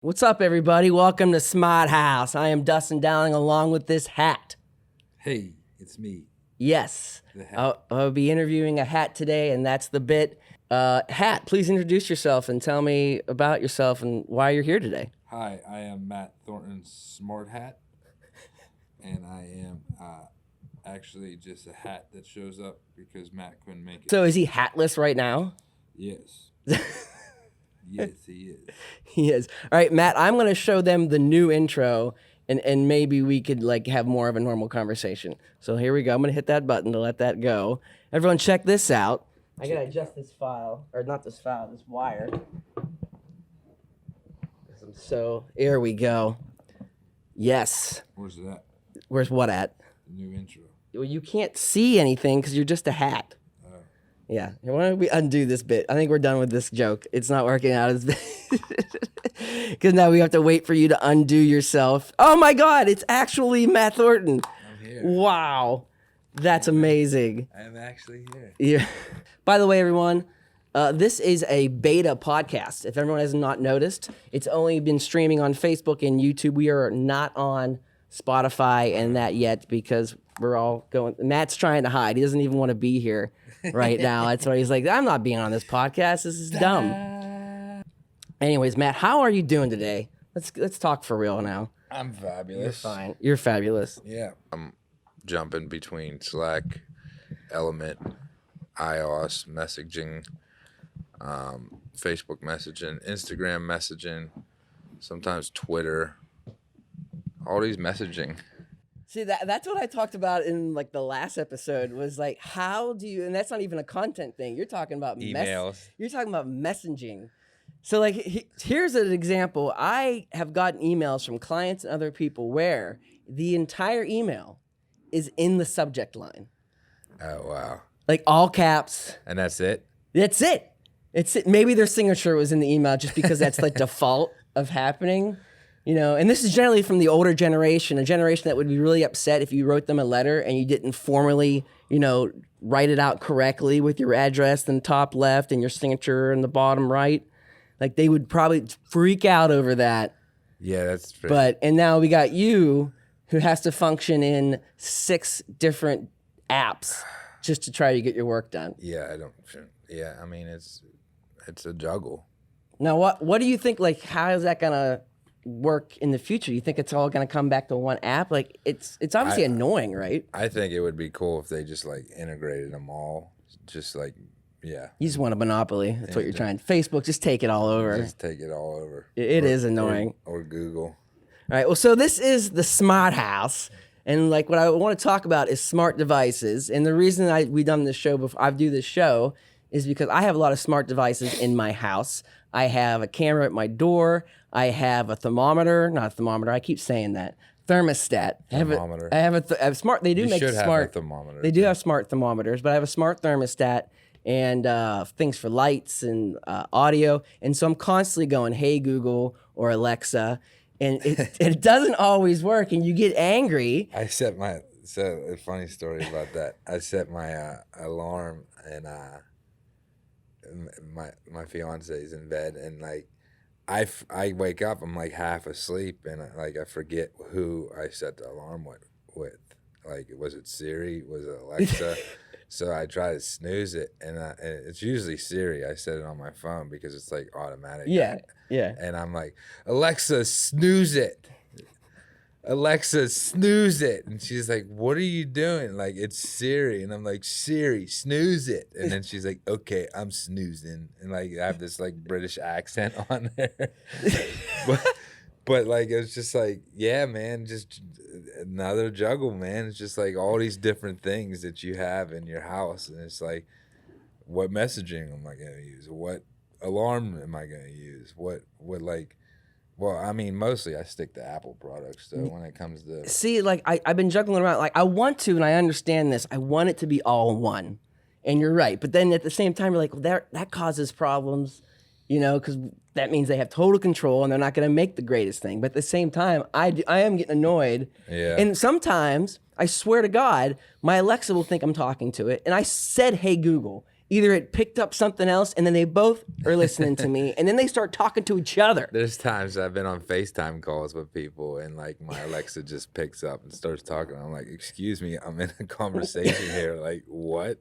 What's up, everybody? Welcome to Smart House. I am Dustin Dowling along with this hat. Hey, it's me. Yes. The hat. I'll be interviewing a hat today, and that's the bit. Hat, please introduce yourself and tell me about yourself and why you're here today. Hi, I am Matt Thornton's Smart Hat, and I am actually just a hat that shows up because Matt couldn't make it. So is he hatless right now? Yes. Yes, he is. He is. All right, Matt, I'm going to show them the new intro, and maybe we could have more of a normal conversation. So here we go. I'm going to hit that button to let that go. Everyone check this out. I got to adjust this file, or not this file, this wire. So here we go. Yes. Where's that? Where's what at? The new intro. Well, you can't see anything because you're just a hat. Yeah. Why don't we undo this bit? I think we're done with this joke. It's not working out as because now we have to wait for you to undo yourself. Oh my God! It's actually Matt Thornton. I'm here. Wow, that's amazing. I'm actually here. Yeah. By the way, everyone, this is a beta podcast. If everyone has not noticed, it's only been streaming on Facebook and YouTube. We are not on Spotify and that yet because we're all going. Matt's trying to hide. He doesn't even want to be here right now. That's why he's like, I'm not being on this podcast. This is dumb. Anyways, Matt, how are you doing today? Let's talk for real now. I'm fabulous. You're fine. You're fabulous. Yeah. I'm jumping between Slack, Element, iOS messaging, Facebook messaging, Instagram messaging, sometimes Twitter, all these messaging. See, that's what I talked about in the last episode was how do you, and that's not even a content thing. You're talking about Emails. You're talking about messaging. So here's an example. I have gotten emails from clients and other people where the entire email is in the subject line. Oh, wow. All caps. And that's it? That's it. It's it. Maybe their signature was in the email just because that's the default of happening. And this is generally from the older generation, a generation that would be really upset if you wrote them a letter and you didn't formally, write it out correctly with your address in the top left and your signature in the bottom right. They would probably freak out over that. Yeah, that's fair. And now we got you who has to function in 6 different apps just to try to get your work done. Yeah, I mean, it's a juggle. Now, what do you think, how is that going to work in the future? You think it's all going to come back to one app? It's obviously annoying, right? I think it would be cool if they just integrated them all. Yeah. You just want a monopoly. That's what you're trying. Facebook, just take it all over. Just take it all over. It is annoying. Or Google. All right. Well, so this is the Smart House. And what I want to talk about is smart devices. And the reason we done this show before I do this show is because I have a lot of smart devices in my house. I have a camera at my door. I have a thermometer, not a thermometer. I keep saying that. Thermostat. Thermometer. I have a smart. They do make should smart. have a thermometer. They do have smart thermometers, but I have a smart thermostat and things for lights and audio. And so I'm constantly going, "Hey Google" or Alexa, and it doesn't always work, and you get angry. So a funny story about that. I set my alarm, and my fiance's in bed, and I wake up, I'm half asleep, and I forget who I set the alarm with. Was it Siri? Was it Alexa? So I try to snooze it, and it's usually Siri. I set it on my phone because it's automatic. Yeah. And I'm like, Alexa, snooze it. Alexa, snooze it. And she's like, what are you doing? It's Siri. And I'm like, Siri, snooze it. And then she's like, okay, I'm snoozing. And I have this British accent on there. but it's just yeah, man, just another juggle, man. It's just all these different things that you have in your house. And it's what messaging am I going to use? What alarm am I going to use? Well, I mean, mostly I stick to Apple products, though, when it comes to... See, I've been juggling around. I want to, and I understand this. I want it to be all one. And you're right. But then at the same time, you're like, well, that causes problems, because that means they have total control and they're not going to make the greatest thing. But at the same time, I am getting annoyed. Yeah. And sometimes, I swear to God, my Alexa will think I'm talking to it. And I said, "Hey, Google." either it picked up something else and then they both are listening to me and then they start talking to each other. There's times I've been on FaceTime calls with people and like my Alexa just picks up and starts talking. I'm like, excuse me, I'm in a conversation here. Like, what?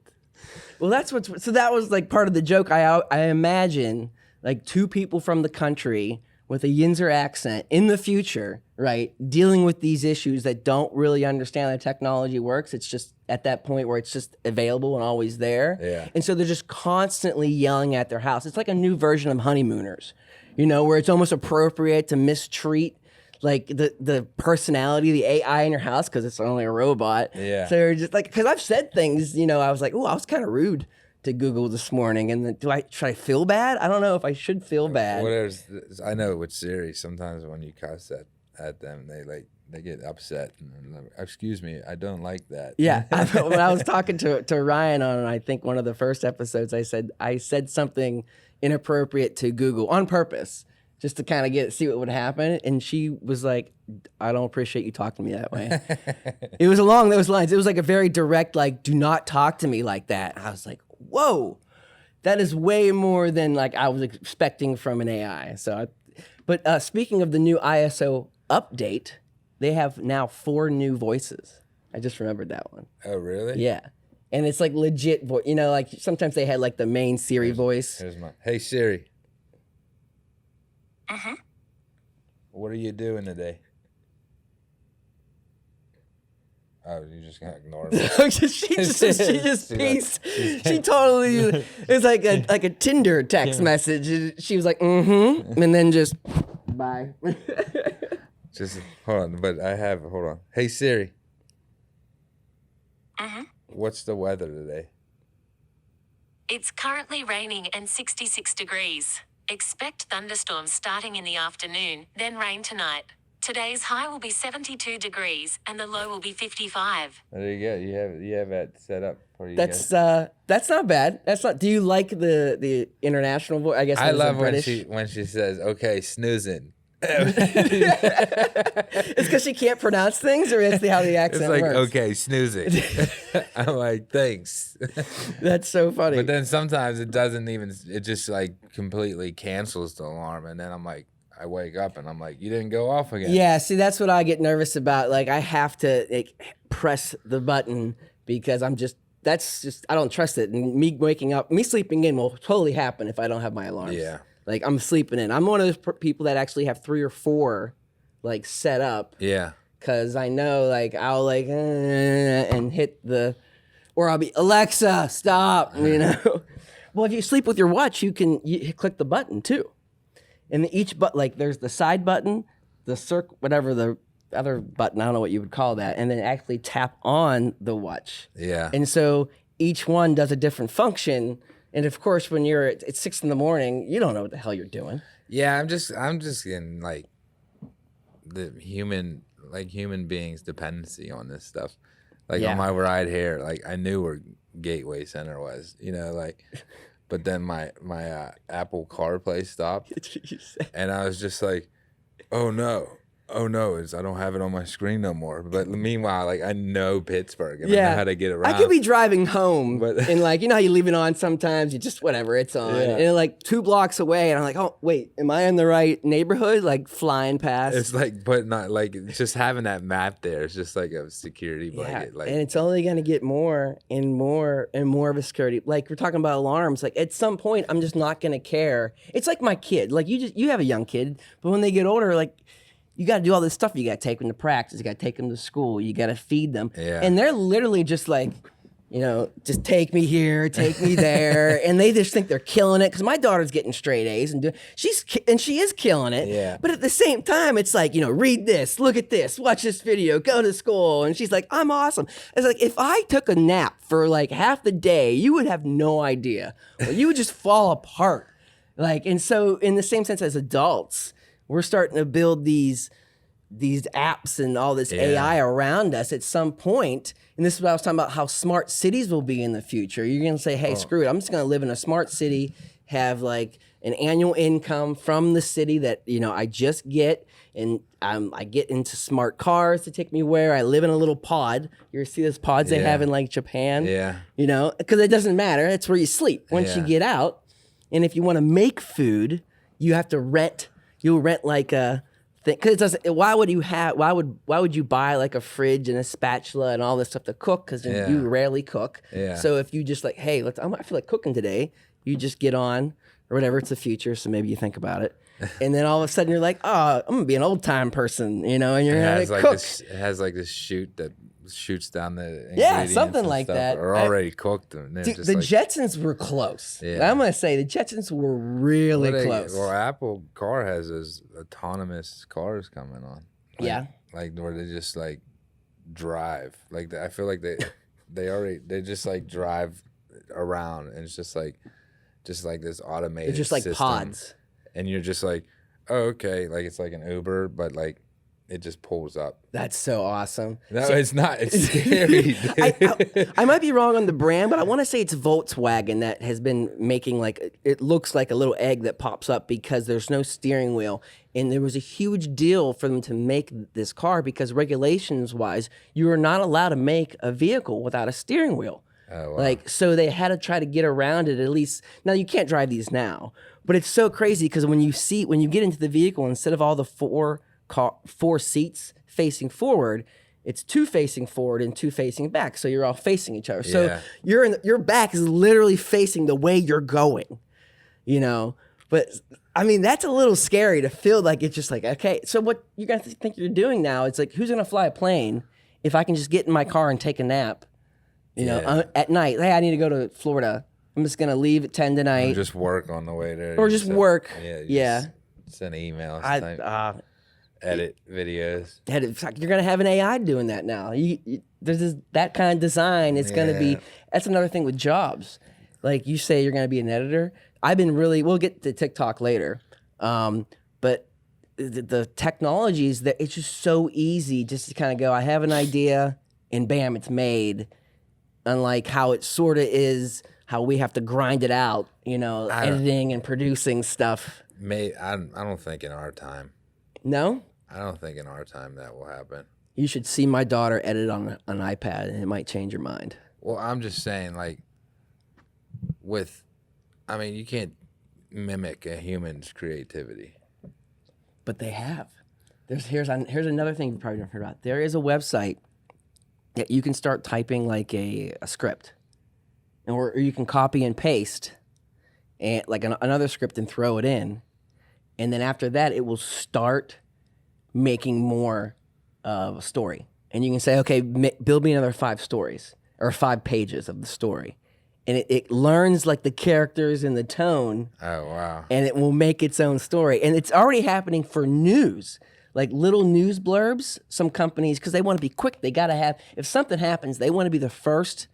Well, so that was like part of the joke. I imagine like two people from the country with a Yinzer accent in the future, right, dealing with these issues that don't really understand how technology works. It's just at that point where it's just available and always there. Yeah. And so they're just constantly yelling at their house. It's like a new version of Honeymooners, you know, where it's almost appropriate to mistreat like the personality, the AI in your house because it's only a robot. Yeah. So you're just like, because I've said things, you know, I was like, oh, I was kind of rude to Google this morning, and then should I feel bad? I don't know if I should feel bad. I know with Siri, sometimes when you cuss at them, they get upset. And like, excuse me, I don't like that. Yeah, when I was talking to Ryan on, I think one of the first episodes, I said something inappropriate to Google on purpose, just to kind of see what would happen, and she was like, "I don't appreciate you talking to me that way." It was along those lines. It was like a very direct, like, "Do not talk to me like that." I was like, whoa, that is way more than like I was expecting from an AI. But speaking of the new ISO update, they have now 4 new voices. I just remembered that one. Oh, really? Yeah. And it's like legit voice. You know, like sometimes they had like the main Siri voice. Here's hey Siri. Uh-huh. What are you doing today? Oh, you're just gonna ignore me. she just pieced. She totally. It's like a Tinder text message. She was like, mm-hmm, and then just bye. Just hold on, hold on. Hey Siri. Uh-huh. What's the weather today? It's currently raining and 66 degrees. Expect thunderstorms starting in the afternoon, then rain tonight. Today's high will be 72 degrees and the low will be 55. There you go. You have that set up for you. That's not bad. That's not. Do you like the international voice? I guess I love British. when she says, "Okay, snoozing." It's because she can't pronounce things, or it's how the accent It's like, works? okay, snoozing. I'm like, thanks. That's so funny. But then sometimes it doesn't even. It just like completely cancels the alarm, and then I'm like, I wake up and I'm like, you didn't go off again. Yeah, see, that's what I get nervous about. Like, I have to press the button because I don't trust it. And me sleeping in will totally happen if I don't have my alarms. Yeah. Like, I'm sleeping in. I'm one of those people that actually have 3 or 4, like, set up. Yeah. Because I know, like, I'll, like, and hit or I'll be, Alexa, stop, you know. Well, if you sleep with your watch, you click the button, too. And each like there's the side button, the circle, whatever the other button, I don't know what you would call that, and then actually tap on the watch. Yeah. And so each one does a different function. And of course, when you're at 6 a.m, you don't know what the hell you're doing. Yeah, I'm just in like the human beings dependency on this stuff. Like on my ride here, like I knew where Gateway Center was, you know, like. But then my Apple CarPlay stopped, and I was just like, "Oh no, I don't have it on my screen no more." But meanwhile, like I know Pittsburgh, and I know how to get around. I could be driving home, and like you know how you leave it on sometimes, you just whatever, it's on, and like 2 blocks away, and I'm like, oh wait, am I in the right neighborhood? Like flying past. It's like, but not like just having that map there. It's just like a security blanket. Like, and it's only gonna get more and more and more of a security. Like we're talking about alarms. Like at some point, I'm just not gonna care. It's like my kid. Like you have a young kid, but when they get older, like. You got to do all this stuff. You got to take them to practice. You got to take them to school. You got to feed them. Yeah. And they're literally just like, you know, just take me here, take me there. And they just think they're killing it. Because my daughter's getting straight A's and she is killing it. Yeah. But at the same time, it's like, you know, read this, look at this, watch this video, go to school. And she's like, I'm awesome. It's like, if I took a nap for like half the day, you would have no idea. Well, you would just fall apart. Like, and so in the same sense as adults, we're starting to build these apps and all this AI around us at some point. And this is what I was talking about, how smart cities will be in the future. You're going to say, hey, screw it. I'm just going to live in a smart city, have like an annual income from the city that, you know, I just get, and I get into smart cars to take me where I live in a little pod. You ever see those pods they have in like Japan? Yeah. You know, because it doesn't matter. It's where you sleep once you get out. And if you want to make food, you have to rent. You'll rent like a thing, because it doesn't. Why would you buy like a fridge and a spatula and all this stuff to cook? Because you rarely cook. Yeah. So if you just like, hey, I feel like cooking today, you just get on or whatever. It's the future, so maybe you think about it. And then all of a sudden you're like, oh, I'm gonna be an old time person, you know, and you're gonna cook. It has like this chute that shoots down the Yeah, something ingredients like and stuff, that. or already cooked. And Dude, just the like, Jetsons were close. Yeah. I'm gonna say the Jetsons were really close. Well, Apple Car has those autonomous cars coming on. Yeah. Like where they just like drive. Like I feel like they just like drive around, and it's just like this automated. They're just like system. pods. And you're just like, oh, okay, like it's like an Uber, but like it just pulls up. That's so awesome. No, it's not. It's scary. I might be wrong on the brand, but I want to say it's Volkswagen that has been making like, it looks like a little egg that pops up because there's no steering wheel. And there was a huge deal for them to make this car because regulations wise, you are not allowed to make a vehicle without a steering wheel. Oh, wow. Like, so they had to try to get around it at least. Now you can't drive these now, but it's so crazy because when you get into the vehicle, instead of all the four seats facing forward, it's 2 facing forward and 2 facing back. So you're all facing each other. So your back is literally facing the way you're going, you know? But I mean, that's a little scary to feel like it's just like, okay, so what you guys think you're doing now? It's like, who's going to fly a plane if I can just get in my car and take a nap? You know, at night. Hey, I need to go to Florida. I'm just gonna leave at 10 tonight. Or just work on the way there. Or just work. Yeah. Send emails. Edit videos. You're gonna have an AI doing that now. There's that kind of design. It's gonna be. That's another thing with jobs. Like you say, you're gonna be an editor. We'll get to TikTok later, but the technologies that it's just so easy just to kind of go. I have an idea, and bam, it's made. Unlike how it sort of is, how we have to grind it out, you know, editing and producing stuff. I don't think in our time. No? I don't think in our time that will happen. You should see my daughter edit on an iPad, and it might change your mind. Well, I'm just saying, like, you can't mimic a human's creativity. But they have. Here's another thing you probably never heard about. There is a website that you can start typing like a script, or you can copy and paste and like another script and throw it in, and then after that it will start making more of a story, and you can say, okay, build me another 5 stories or 5 pages of the story, and it learns like the characters and the tone. Oh wow! And it will make its own story, and it's already happening for news. Like little news blurbs, some companies, because they want to be quick, they got to have, if something happens, they want to be the first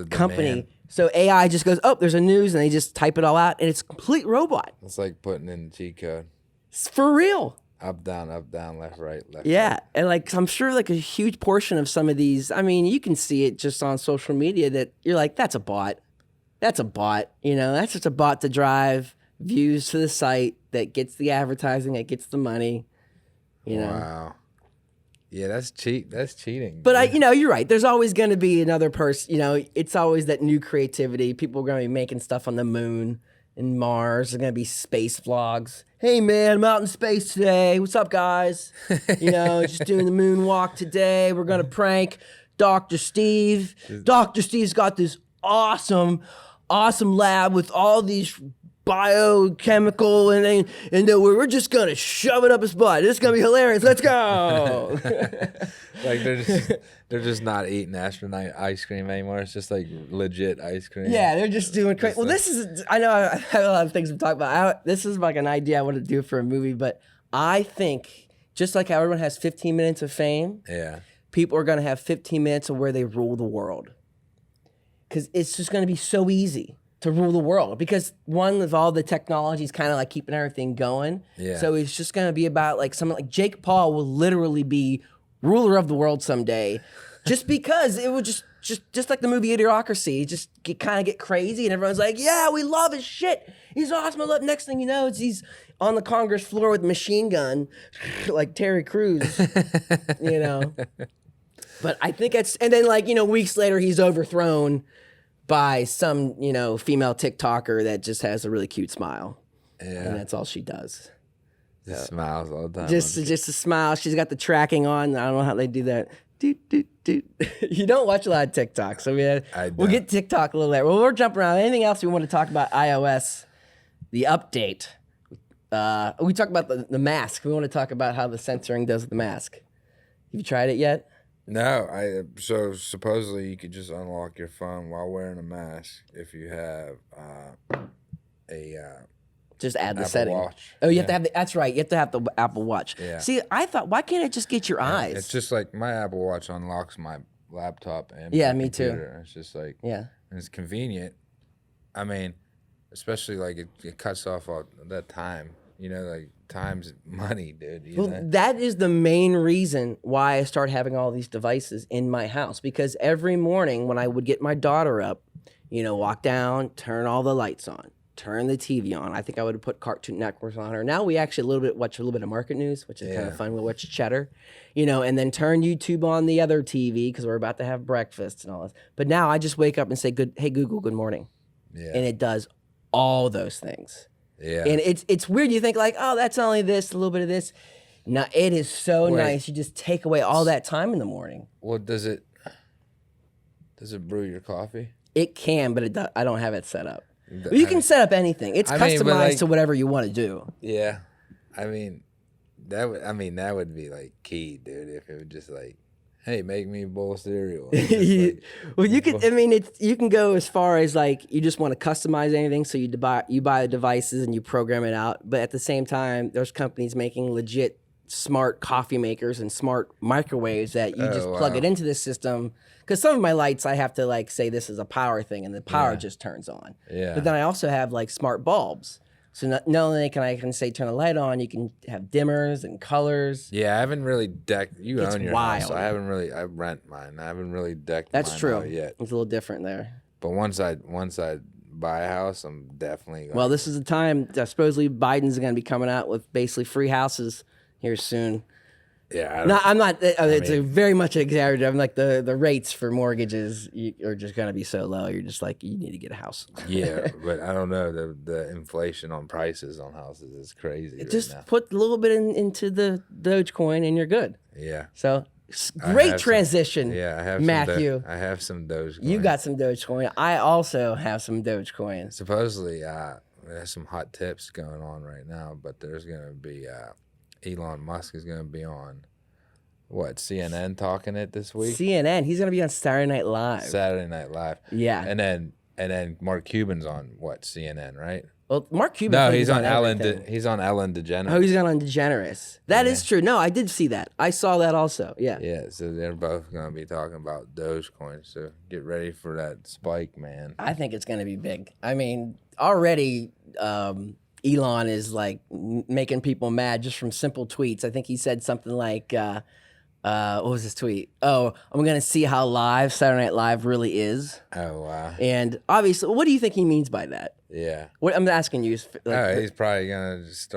company. Demand. So AI just goes, oh, there's a news, and they just type it all out, and it's a complete robot. It's like putting in cheat code. It's for real. Up, down, left, right, left. Yeah, right. and like I'm sure like a huge portion of some of these, I mean, you can see it just on social media that you're like, that's a bot. That's a bot. You know, that's just a bot to drive views to the site that gets the advertising, that gets the money. You know? Wow. Yeah, that's cheating. But you're right. There's always going to be another person. You know, it's always that new creativity. People are going to be making stuff on the moon and Mars. There's going to be space vlogs. Hey man, I'm out in space today. What's up, guys? You know, just doing the moonwalk today. We're going to prank Dr. Steve. Dr. Steve's got this awesome lab with all these biochemical and we're just gonna shove it up his butt. It's gonna be hilarious. Let's go. Like they're just not eating astronaut ice cream anymore. It's just like legit ice cream. Yeah, they're just doing crazy. Well, I know I have a lot of things to talk about. This is like an idea I want to do for a movie, but I think just like how everyone has 15 minutes of fame, people are gonna have 15 minutes of where they rule the world. Because it's just gonna be so easy to rule the world, because one of all the technologies kind of like keeping everything going. Yeah. So it's just going to be about like someone like Jake Paul will literally be ruler of the world someday, just because it would just just like the movie Idiocracy, just kind of get crazy, and everyone's like, yeah, we love his shit. He's awesome. I love. Next thing you know, he's on the Congress floor with a machine gun, like Terry Crews, you know. But I think and then like, weeks later, he's overthrown by some, female TikToker that just has a really cute smile. Yeah. And that's all she does. Just smiles all the time. Just a smile. She's got the tracking on. I don't know how they do that. Doot, doot, doot. You don't watch a lot of TikTok, so we'll get TikTok a little later. Well, we're jumping around. Anything else we want to talk about iOS, the update? We talked about the mask. We want to talk about how the censoring does the mask. Have you tried it yet? No, so supposedly you could just unlock your phone while wearing a mask if you have just add the Apple setting. Watch. Oh, you have to have that's right. You have to have the Apple Watch. Yeah. See, I thought, why can't it just get your eyes? It's just like my Apple Watch unlocks my laptop and Yeah, my me too. computer. It's just like, Yeah. and it's convenient. I mean, especially like it cuts off all that time. Like time's money, dude. Well, that is the main reason why I start having all these devices in my house, because every morning when I would get my daughter up, walk down, turn all the lights on, turn the TV on. I think I would have put Cartoon Network on her. Now we actually watch a little bit of market news, which is kind of fun. We'll watch Cheddar, and then turn YouTube on the other TV because we're about to have breakfast and all this. But now I just wake up and say, hey, Google, good morning. Yeah. And it does all those things. Yeah. And it's weird. You think like, oh, that's only this, a little bit of this. No, it is so nice. You just take away all that time in the morning. Well, does it brew your coffee? It can, but I don't have it set up. Well, you can set up anything. It's customized to whatever you want to do. Yeah. I mean, that would be like key, dude, if it was just like, hey, make me a bowl of cereal. Well, you can. I mean, you can go as far as like you just want to customize anything, so you buy the devices and you program it out. But at the same time, there's companies making legit smart coffee makers and smart microwaves that you just plug it into the system. Because some of my lights, I have to like say this is a power thing, and the power just turns on. Yeah. But then I also have like smart bulbs. So not only can I say turn a light on, you can have dimmers and colors. Yeah, I haven't really decked. You It's own your wild. house. I rent mine. I haven't really decked. That's mine true. out yet. It's a little different there. But once I buy a house, I'm definitely. Well, this is the time. Supposedly Biden's going to be coming out with basically free houses here soon. Yeah. No, I'm not. It's very much exaggerated. I'm like the rates for mortgages are just going to be so low. You're just like, you need to get a house. Yeah, but I don't know. The inflation on prices on houses is crazy. Just right now. put a little bit into the Dogecoin and you're good. Yeah. So great have transition. I have Matthew. I have some Dogecoin. You got some Dogecoin. I also have some Dogecoin. Supposedly, there's some hot tips going on right now, but there's gonna be Elon Musk is gonna be on CNN talking it this week. CNN. He's going to be on Saturday Night Live. Saturday Night Live. Yeah. And then Mark Cuban's on CNN, right? Well, Mark Cuban. No, he's on Ellen. everything. He's on Ellen DeGeneres. Oh, he's on DeGeneres. That is true. No, I did see that. I saw that also. Yeah. Yeah, so they're both gonna be talking about Dogecoin. So get ready for that spike, man. I think it's going to be big. I mean, already Elon is like making people mad just from simple tweets. I think he said something like, what was his tweet? Oh, I'm going to see how live Saturday Night Live really is. Oh wow. And obviously, what do you think he means by that? Yeah. What I'm asking you is, He's probably gonna just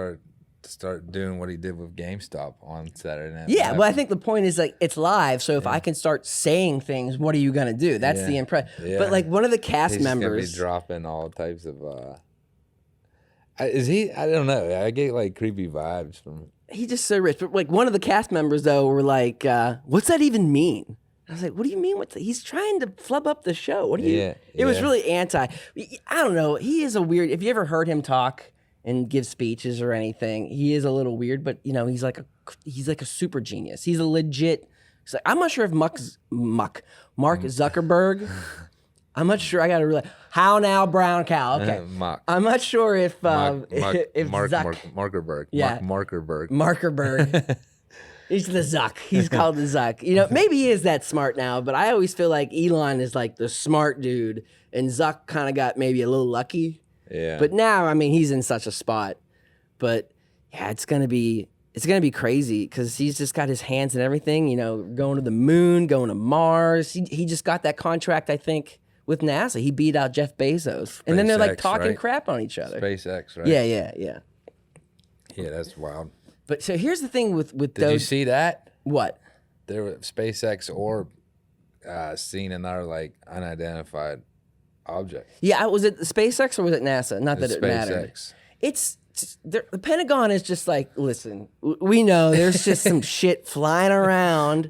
start doing what he did with GameStop on Saturday Night. yeah, Live. well, I think the point is like it's live, so if I can start saying things, what are you gonna do? That's the impression. Yeah. But like one of the cast He's members, gonna be dropping all types of. Is he? I don't know. I get like creepy vibes from. he's just so rich. But like one of the cast members though were like, "What's that even mean?" I was like, "What do you mean? He's trying to flub up the show? What do you?" Yeah, It was yeah. really anti. I don't know. He is a weird. If you ever heard him talk and give speeches or anything, he is a little weird. But you know, he's like a super genius. He's a legit. He's like, I'm not sure if Mark Zuckerberg. I'm not sure. I got to realize how now, brown cow. Okay, I'm not sure if if Markerberg. Yeah. Markerberg. Markerberg. He's the Zuck. He's called the Zuck. You know, maybe he is that smart now, but I always feel like Elon is like the smart dude, and Zuck kind of got maybe a little lucky. Yeah. But now, I mean, he's in such a spot. But yeah, it's gonna be it's gonna be crazy because he's just got his hands in everything. You know, going to the moon, going to Mars. He just got that contract, I think, with NASA. He beat out Jeff Bezos, and then they're like SpaceX, talking right? crap on each other. SpaceX, right? Yeah. Yeah, that's wild. But so here's the thing with Did those. you see that? What? There was SpaceX orb seen another like unidentified object. Yeah, was it SpaceX or was it NASA? Not that it mattered. SpaceX. It's the Pentagon is just like, listen, we know there's just some shit flying around,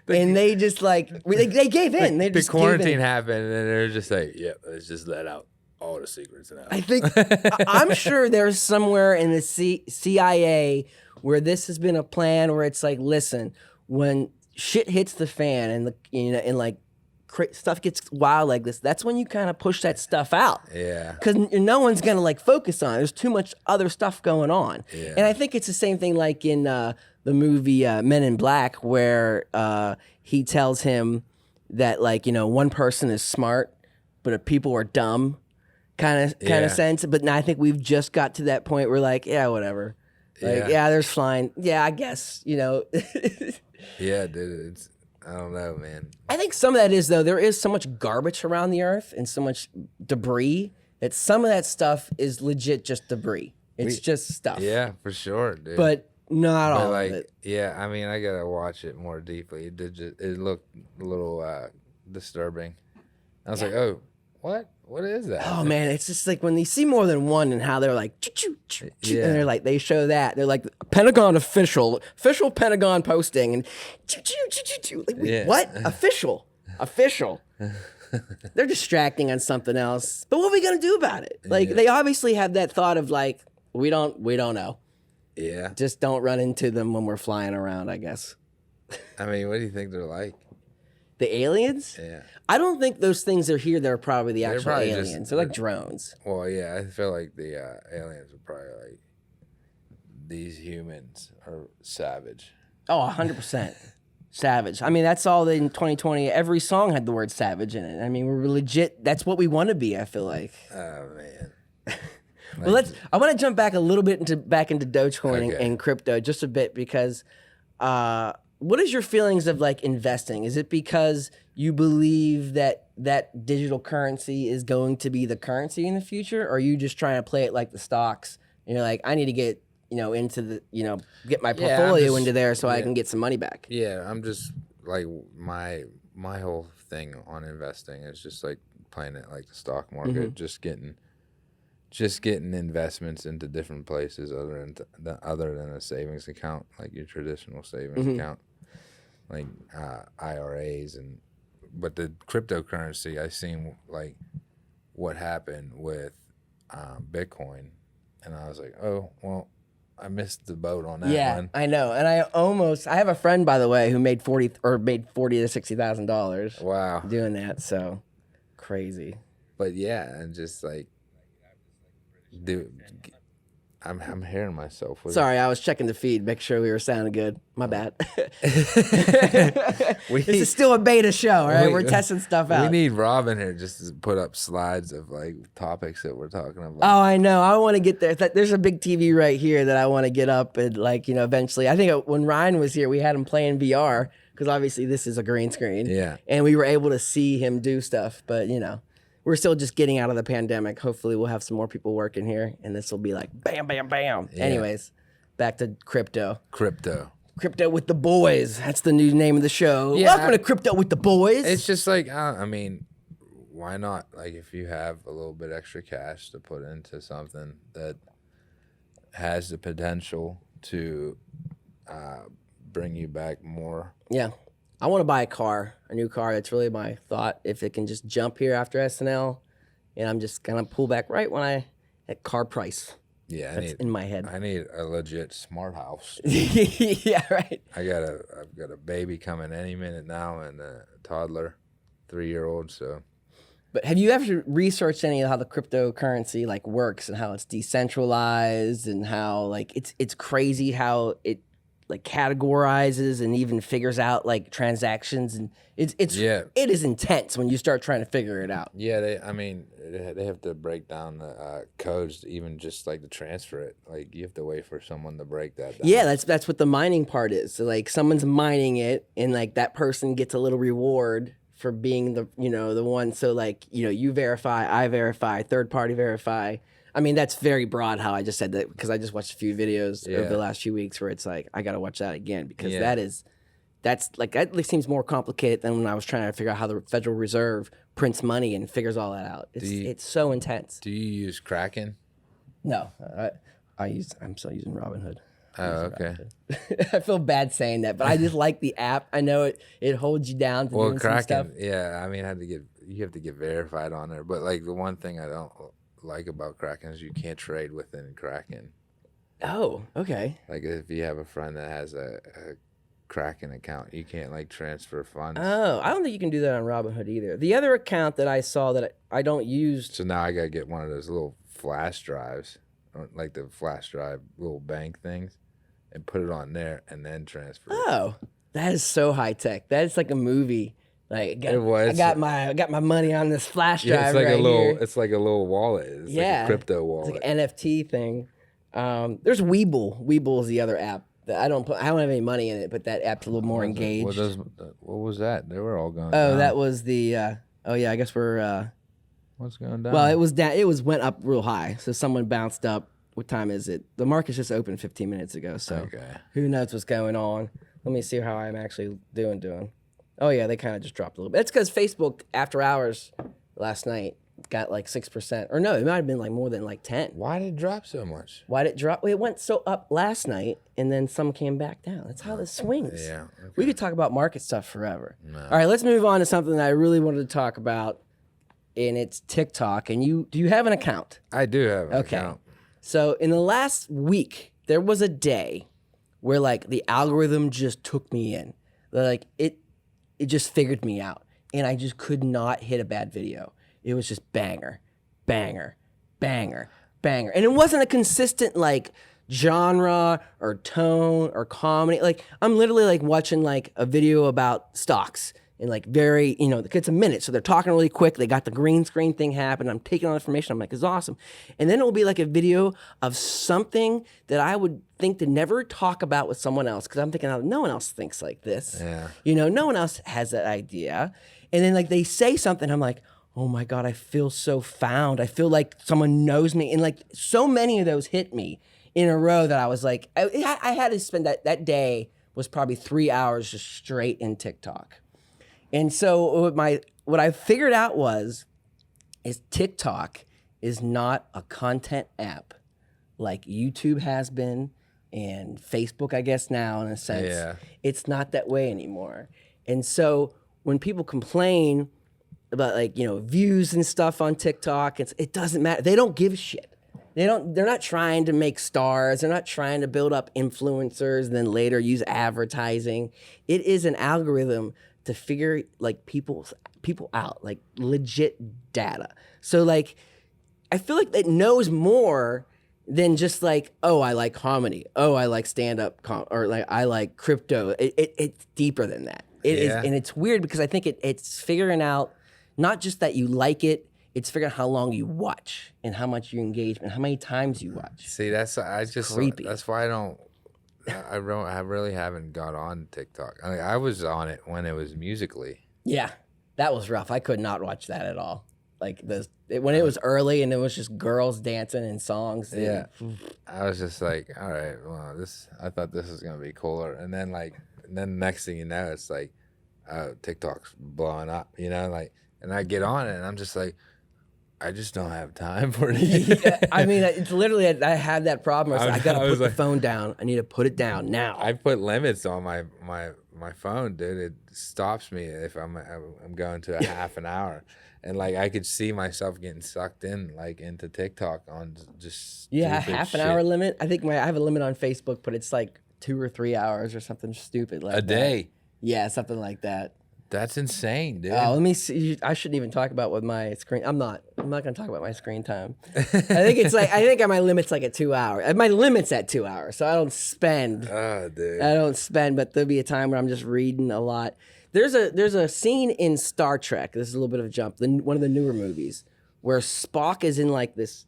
and they just like they gave in. They The just gave quarantine in. happened, and they're just like, "Yeah, let's just let out all the secrets now." I think I'm sure there's somewhere in the CIA where this has been a plan where it's like, listen, when shit hits the fan and stuff gets wild like this, that's when you kind of push that stuff out. Yeah. Because no one's gonna like focus on it. There's too much other stuff going on. Yeah. And I think it's the same thing like in the movie Men in Black, where he tells him that like, you know, one person is smart, but people are dumb, kind of sense. But now I think we've just got to that point where like, yeah, whatever. Like, yeah, there's flying. Yeah, I guess, you know. Yeah, dude. I don't know, man. I think some of that is, though, there is so much garbage around the earth and so much debris that some of that stuff is legit just debris. It's just stuff. Yeah, for sure, dude. But not all like, of it. yeah, I mean, I gotta watch it more deeply. It looked a little disturbing. I was like, oh, what? What is that? Oh, man, it's just like when you see more than one and how they're like, choo-choo, choo-choo, and they're like, they show that. They're like, Pentagon official Pentagon posting, and choo-choo, choo-choo-choo. Like, wait, what? Official. They're distracting on something else. But what are we going to do about it? Like, they obviously have that thought of like, we don't know. Yeah. Just don't run into them when we're flying around, I guess. I mean, what do you think they're like? The aliens? Yeah. I don't think those things are here. They're probably the actual probably aliens. They're like drones. Well, yeah, I feel like the aliens are probably like, these humans are savage. Oh, 100%. Savage. I mean, that's all in 2020. Every song had the word savage in it. I mean, we're legit. That's what we want to be, I feel like. Oh, man. Well, I want to jump back a little bit into Dogecoin Okay. and crypto just a bit because what is your feelings of like investing? Is it because you believe that digital currency is going to be the currency in the future, or are you just trying to play it like the stocks? And you're like, I need to get into the get my portfolio into there so I can get some money back. Yeah, I'm just like my whole thing on investing is just like playing it like the stock market, just getting investments into different places other than a savings account, like your traditional savings account, like IRAs but the cryptocurrency, I seen like what happened with Bitcoin, and I was like, oh well, I missed the boat on that one. I know, and I have a friend, by the way, who made $40,000 to $60,000. Wow, doing that. So crazy. But yeah, and just like, dude, I'm hearing myself. Sorry, I was checking the feed, make sure we were sounding good. My bad. This is still a beta show, all right? We're testing stuff out. We need Rob in here just to put up slides of like topics that we're talking about. Oh, I know. I want to get there. There's a big TV right here that I want to get up and eventually. I think when Ryan was here, we had him playing VR because obviously this is a green screen. Yeah. And we were able to see him do stuff, but we're still just getting out of the pandemic. Hopefully we'll have some more people working here and this will be like bam, bam, bam. Yeah. Anyways, back to crypto. Crypto with the boys. That's the new name of the show. Yeah, welcome to Crypto with the Boys. It's just like, I mean, why not? Like if you have a little bit extra cash to put into something that has the potential to bring you back more. Yeah. I want to buy a new car. That's really my thought. If it can just jump here after SNL, and I'm just going to pull back right when at car price. Yeah, that's in my head. I need a legit smart house. Yeah, right. I've got a baby coming any minute now and a toddler, 3-year-old. So, but have you ever researched any of how the cryptocurrency like works and how it's decentralized and how like it's crazy how like categorizes and even figures out like transactions, and it is intense when you start trying to figure it out. Yeah, they have to break down the codes to even just like to transfer it. Like you have to wait for someone to break that down. Yeah, that's what the mining part is. So like someone's mining it, and like that person gets a little reward for being the the one. So like you verify, I verify, third party verify. I mean, that's very broad how I just said that, because I just watched a few videos over the last few weeks where it's like, I got to watch that again, because that seems more complicated than when I was trying to figure out how the Federal Reserve prints money and figures all that out. It's so intense. Do you use Kraken? No, I'm still using Robinhood. Oh, okay. I feel bad saying that, but I just like the app. I know it holds you down to doing some stuff. Yeah, I mean, you have to get verified on there. But like the one thing I don't like about Kraken is you can't trade within Kraken. Oh, okay. Like if you have a friend that has a Kraken account, you can't like transfer funds. Oh, I don't think you can do that on Robinhood either. The other account that I saw that I don't use. So now I gotta get one of those little flash drives, like the flash drive little bank things, and put it on there and then transfer. Oh, that is so high tech. That is like a movie. Like I got my money on this flash drive. Yeah, it's like right here. It's like a little wallet. It's like a crypto wallet. It's like an NFT thing. There's Webull. Webull is the other app that I don't have any money in it, but that app's a little more engaged. What was that? They were all going. Oh, down. that was the. I guess we're. What's going down? Well, it was down. It went up real high, so someone bounced up. What time is it? The market's just opened 15 minutes ago, so who knows what's going on? Let me see how I'm actually doing. Oh yeah, they kind of just dropped a little bit. That's because Facebook after hours last night got like 6%, or no, it might have been like more than like 10. Why did it drop so much? Why did it drop? Well, it went so up last night, and then some came back down. That's how this swings. Yeah, okay. We could talk about market stuff forever. No. All right, let's move on to something that I really wanted to talk about, and it's TikTok. And do you have an account? I do have an account. So in the last week, there was a day where like the algorithm just took me in. Like it just figured me out, and I just could not hit a bad video. It was just banger, banger, banger, banger. And it wasn't a consistent like genre or tone or comedy. Like I'm literally like watching like a video about stocks, and like very, it's a minute. So they're talking really quick. They got the green screen thing happen. I'm taking all the information. I'm like, it's awesome. And then it will be like a video of something that I would think to never talk about with someone else, because I'm thinking, oh, no one else thinks like this. Yeah. No one else has that idea. And then like they say something, I'm like, oh my God, I feel so found. I feel like someone knows me. And like so many of those hit me in a row that I was like, I had to spend that day was probably 3 hours just straight in TikTok. And so what I figured out is TikTok is not a content app like YouTube has been, and Facebook, I guess now in a sense. Yeah. It's not that way anymore. And so when people complain about like, views and stuff on TikTok, it doesn't matter. They don't give a shit. They're not trying to make stars. They're not trying to build up influencers and then later use advertising. It is an algorithm to figure like people out, like legit data. So like, I feel like it knows more than just like, oh, I like comedy. Oh, I like stand-up or like I like crypto. It's deeper than that. It is, and it's weird because I think it's figuring out not just that you like it, it's figuring out how long you watch and how much you engage and how many times you watch. See, creepy. That's why I really haven't got on TikTok. I mean, I was on it when it was Musical.ly. Yeah, that was rough. I could not watch that at all. Like when it was early and it was just girls dancing and songs. Yeah, I was just like, all right, well, I thought this was gonna be cooler, and then next thing you know, it's like, TikTok's blowing up, like, and I get on it, and I'm just like, I just don't have time for it. Yeah, I mean, it's literally, I had that problem. I got to put the phone down. I need to put it down now. I put limits on my phone, dude. It stops me if I'm going to a half an hour. And like I could see myself getting sucked in like into TikTok on just half an hour limit. I think I have a limit on Facebook, but it's like 2 or 3 hours or something stupid like a day. Yeah, something like that. That's insane, dude. Let me see. I shouldn't even talk about what my screen. I'm not going to talk about my screen time. I think it's like, I think my limit's like at 2 hours. My limit's at 2 hours, so I don't spend. Oh, dude. I don't spend, but there'll be a time where I'm just reading a lot. There's a scene in Star Trek. This is a little bit of a jump. One of the newer movies where Spock is in like this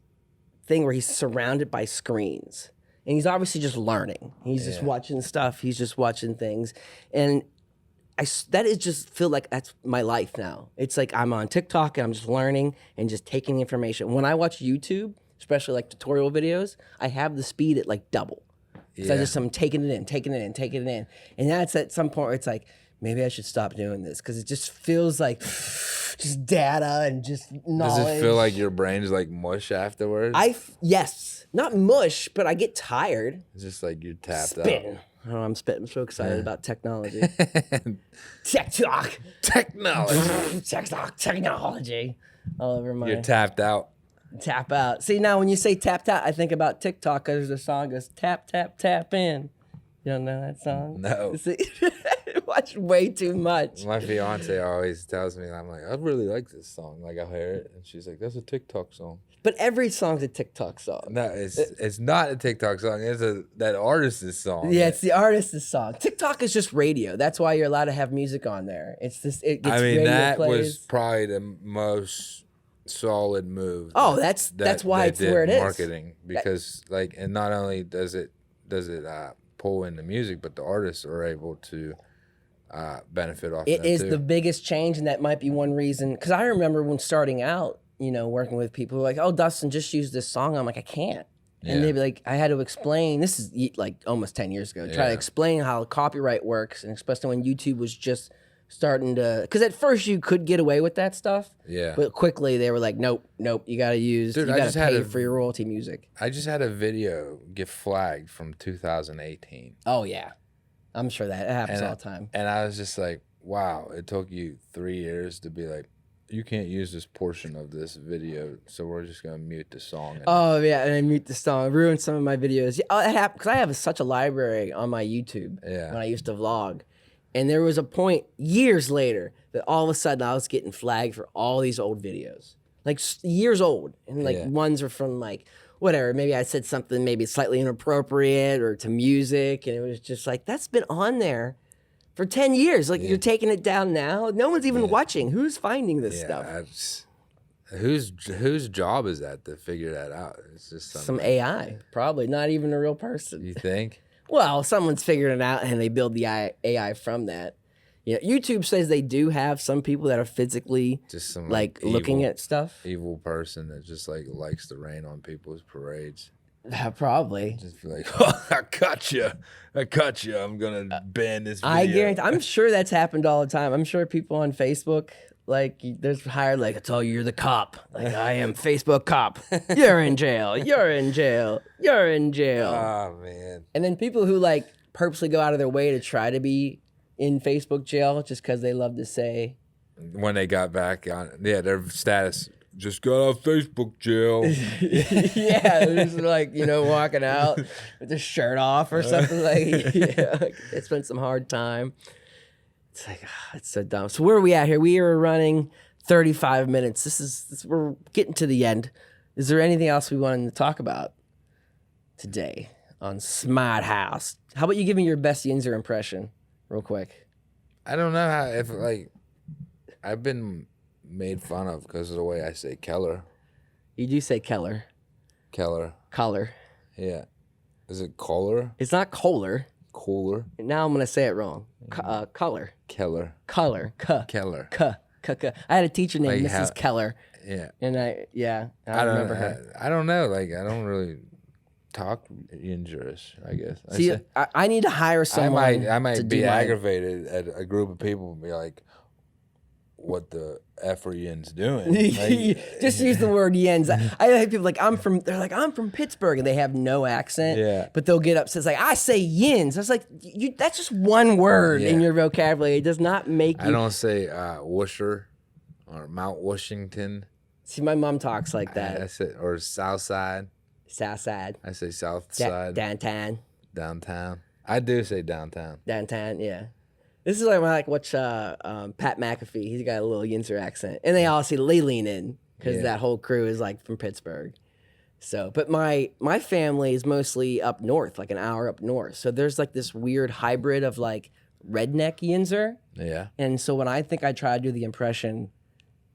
thing where he's surrounded by screens, and he's obviously just learning. He's just watching stuff. He's just watching things, and that is just feel like that's my life now. It's like I'm on TikTok and I'm just learning and just taking the information. When I watch YouTube, especially like tutorial videos, I have the speed at like double. Because I'm taking it in. And that's at some point where it's like, maybe I should stop doing this because it just feels like just data and just knowledge. Does it feel like your brain's like mush afterwards? Yes. Not mush, but I get tired. It's just like you're tapped Spitting. out. Oh, I'm spitting. I'm so excited about technology. Technology. All over my. You're tapped out. Tap out. See, now when you say tapped out, I think about TikTok because there's a song that goes tap, tap, tap in. You don't know that song? No. See, watch way too much. My fiance always tells me, I'm like, I really like this song. Like, I hear it, and she's like, that's a TikTok song. But every song's a TikTok song. No, it's not a TikTok song. It's that artist's song. Yeah, it's the artist's song. TikTok is just radio. That's why you're allowed to have music on there. It's this. It gets radio that plays. was probably the most solid move. Oh, that's why it's where it is. Marketing, because like, and not only does it pull in the music, but the artists are able to benefit off. It is too. the biggest change, and that might be one reason. Because I remember when starting out, working with people who were like, "Oh, Dustin, just use this song." I'm like, I can't. And they'd be like, I had to explain. This is like almost 10 years ago. Try to explain how copyright works, and especially when YouTube was just starting to. Because at first you could get away with that stuff. Yeah. But quickly they were like, nope. You got to use. Dude, you I got just to had pay a- for your royalty music. I just had a video get flagged from 2018. Oh yeah, I'm sure that happens all the time. And I was just like, wow, it took you 3 years to be like, you can't use this portion of this video, so we're just gonna mute the song. Oh yeah, and I mute the song, ruin some of my videos. Yeah, that happened because I have such a library on my YouTube. Yeah. When I used to vlog, and there was a point years later that all of a sudden I was getting flagged for all these old videos, like years old, and like ones were from like whatever. Maybe I said something maybe slightly inappropriate or to music, and it was just like that's been on there for 10 years. Like you're taking it down now. No one's even watching. Who's finding this stuff? Whose job is that to figure that out? It's just Some AI, probably not even a real person. You think? Well, someone's figured it out and they build the AI from that. YouTube says they do have some people that are physically Just some like looking at stuff. evil person that just like likes to rain on people's parades. Probably. Just be like, oh, I caught you. I'm gonna ban this video. I guarantee. I'm sure that's happened all the time. I'm sure people on Facebook, like, there's hired, like, I tell you, you're the cop. Like, I am Facebook cop. You're in jail. You're in jail. You're in jail. Oh man. And then people who like purposely go out of their way to try to be in Facebook jail just because they love to say. When they got back on, their status just got out of Facebook jail. Yeah, they're just like, walking out with their shirt off or something. Like, they spent some hard time. It's like, it's so dumb. So where are we at here? We are running 35 minutes. We're getting to the end. Is there anything else we wanted to talk about today on Smart House? How about you give me your best Yinzer impression real quick? I don't know how, if like, I've been made fun of because of the way I say Keller. You do say Keller. Color. Yeah. Is it Kohler? It's not Kohler. Kohler? Now I'm going to say it wrong. Color. Keller. Color. Keller. I had a teacher named Like Mrs. how- Keller. Yeah. And I remember her. I don't know. Like, I don't really talk injurious, I guess. See, I need to hire someone. I might to be do my- aggravated at a group of people and be like, what the F are yins doing? Like, Just use the word yens. I have people like, I'm from Pittsburgh, and they have no accent. Yeah. But they'll get upset. It's like, I say yins. I was like, that's just one word in your vocabulary. It does not make you. I don't say Worcester or Mount Washington. See, my mom talks like that. That's it. Or South Side. South side. I say South Side. Downtown. Downtown. I do say downtown. Downtown, yeah. This is like when I watch Pat McAfee. He's got a little Yinzer accent, and they lean in because that whole crew is like from Pittsburgh. So, but my family is mostly up north, like an hour up north. So there's like this weird hybrid of like redneck Yinzer. Yeah. And so when I think I try to do the impression,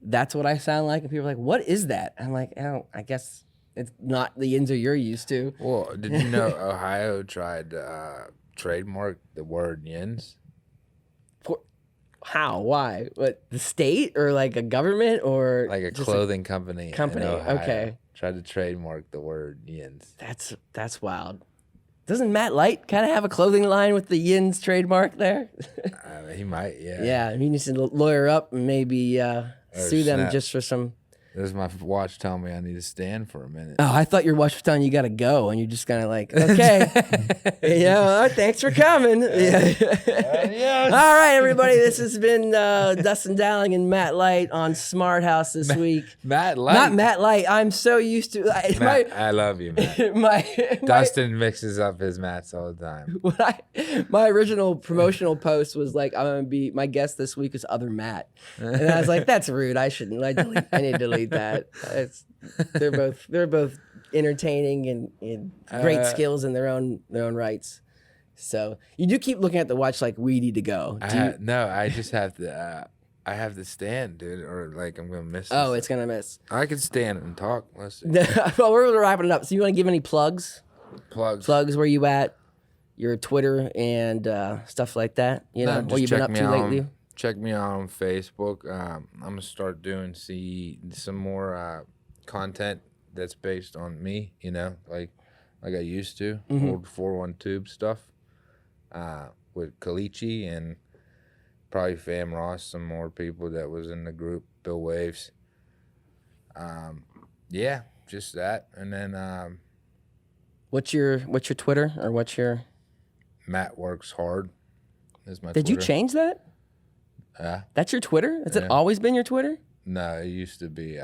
that's what I sound like, and people are like, "What is that?" I'm like, "Oh, I guess it's not the Yinzer you're used to." Well, did you know Ohio tried to trademark the word yins? How? Why? What? The state or like a government or Like a just clothing company. company? In Ohio Okay, tried to trademark the word yins. that's wild. Doesn't Matt Light kind of have a clothing line with the Yins trademark there? He might, yeah. Yeah, he needs to lawyer up and maybe sue them snap. just for some. This is my watch telling me I need to stand for a minute. Oh, I thought your watch was telling you got to go, and you're just kind of like, okay, thanks for coming. Yes. All right, everybody, this has been Dustin Dowling and Matt Light on Smart House this week. Matt Light. Not Matt Light. I'm so used to Matt, I love you, Matt. my Dustin mixes up his Matts all the time. my original promotional post was like, I'm gonna be my guest this week is other Matt, and I was like, that's rude. I shouldn't. I need to delete that. They're both entertaining and great skills in their own rights. So you do keep looking at the watch like we need to go. No, I just have to. I have to stand, dude, or like I'm gonna miss. Oh, this. it's gonna miss. I can stand and talk. Let's see. Well, we're wrapping it up. So you want to give any plugs? Plugs. Where you at? Your Twitter and stuff like that. You know, No, what you've been up to lately. Check me out on Facebook. I'm gonna start doing some more content that's based on me. You know, like I used to old 4-1 tube stuff with Kalichi and probably Fam Ross, some more people that was in the group. Bill Waves. Yeah, just that, and then What's your Twitter or what's your? Matt Works Hard is my. Did Twitter. you change that? Yeah. That's your Twitter? Has it Yeah. always been your Twitter? No, it used to be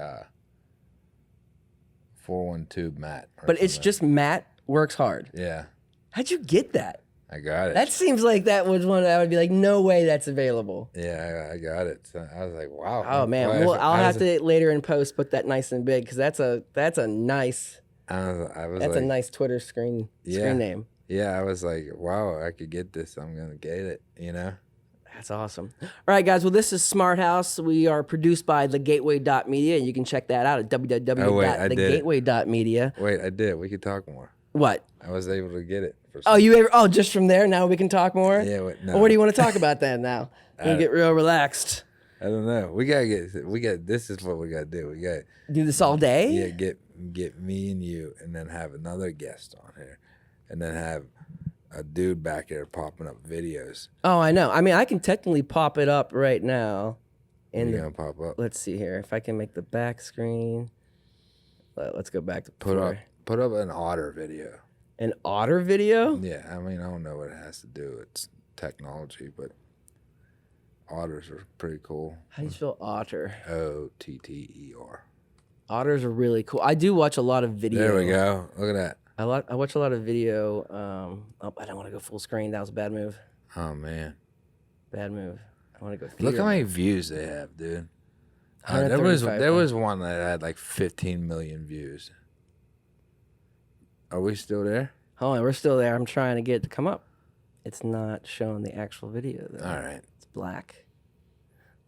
4-1 tube Matt. But it's just Matt Works Hard. Yeah, How'd you get that? I got it. That seems like that was one I would be like, no way that's available. Yeah, I got it. So I was like, wow. Oh man, Why well is it- I'll how have does to later in post put that nice and big because that's a nice I was that's like, a nice Twitter screen name. Yeah, I was like, wow, I could get this. I'm gonna get it. You know. That's awesome. All right, guys. Well, this is Smart House. We are produced by TheGateway.media, and you can check that out at www.thegateway.media. Wait, I did. We could talk more. What? I was able to get it. For Just from there. Now we can talk more. Yeah. Wait, no. Well, what do you want to talk about then? Now we get real relaxed. I don't know. This is what we gotta do. We got Do this all day. yeah. Get me and you, and then have another guest on here, and then have a dude back here popping up videos. Oh, I know. I mean, I can technically pop it up right now. You're gonna pop up. Let's see here. If I can make the back screen. Let's go back to Put up an otter video. an otter video. Yeah, I mean I don't know what it has to do. It's technology, but otters are pretty cool. How do you spell otter? OTTER. Otters are really cool. I do watch a lot of video. There we go. Look at that. I watch a lot of video. I don't want to go full screen. That was a bad move. Oh man. Bad move. I want to go. Look how theater. many views they have, dude. there 135. was one that had like 15 million views. Are we still there? Hold on, we're still there. I'm trying to get it to come up. It's not showing the actual video though. All right. It's black.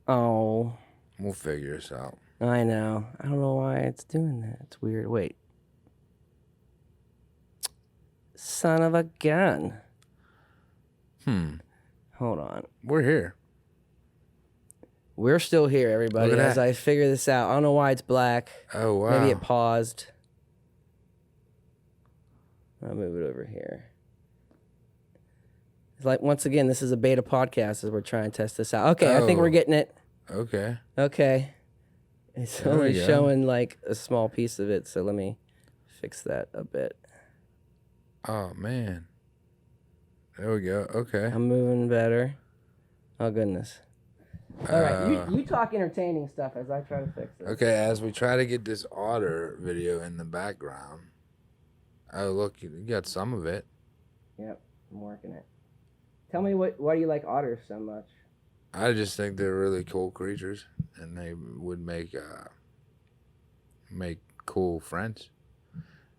Oh, We'll figure this out. I know. I don't know why it's doing that. It's weird. Wait. Son of a gun. Hold on. We're here. We're still here, everybody, Look at as that. I figure this out. I don't know why it's black. Oh wow. Maybe it paused. I'll move it over here. It's like, once again, this is a beta podcast as we're trying to test this out. Okay, I think we're Oh. getting it. Okay. Okay. It's There we only go. showing like a small piece of it, so let me fix that a bit. Oh man. There we go. Okay. I'm moving better. Oh, goodness. All right, you talk entertaining stuff as I try to fix it. Okay, as we try to get this otter video in the background. Oh look, you got some of it. Yep, I'm working it. Tell me why do you like otters so much? I just think they're really cool creatures, and they would make cool friends.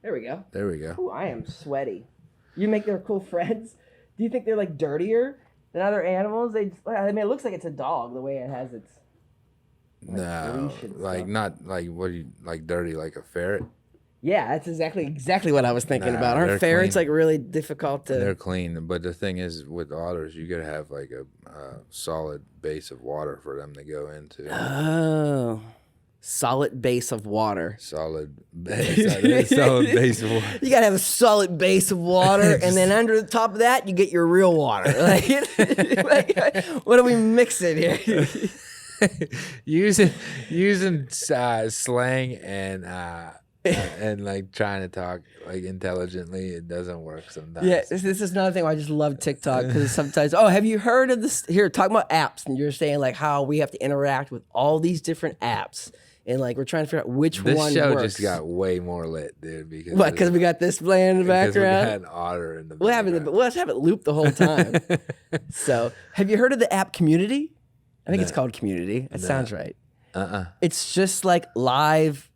There we go. There we go. Ooh, I am sweaty. You make their cool friends? Do you think they're like dirtier than other animals? I mean, it looks like it's a dog the way it has its. No, leash and like stuff. not like what do you like dirty like a ferret? Yeah, that's exactly what I was thinking Nah, about. Aren't they're ferrets clean. like really difficult to? They're clean, but the thing is with otters, you gotta have like a solid base of water for them to go into. Oh, solid base of water. Solid base of water. You gotta have a solid base of water, and then under the top of that, you get your real water. What are we mixing here? using slang and like trying to talk like intelligently, it doesn't work sometimes. Yeah, this is another thing why I just love TikTok, because sometimes, have you heard of this? Here, talking about apps, and you're saying like how we have to interact with all these different apps, and like we're trying to figure out which one This show works. just got way more lit, dude. Because we got this playing in the because background. we had an otter in the We'll have it loop the whole time. So, have you heard of the app Community? I think it's called Community. It sounds right. It's just like live,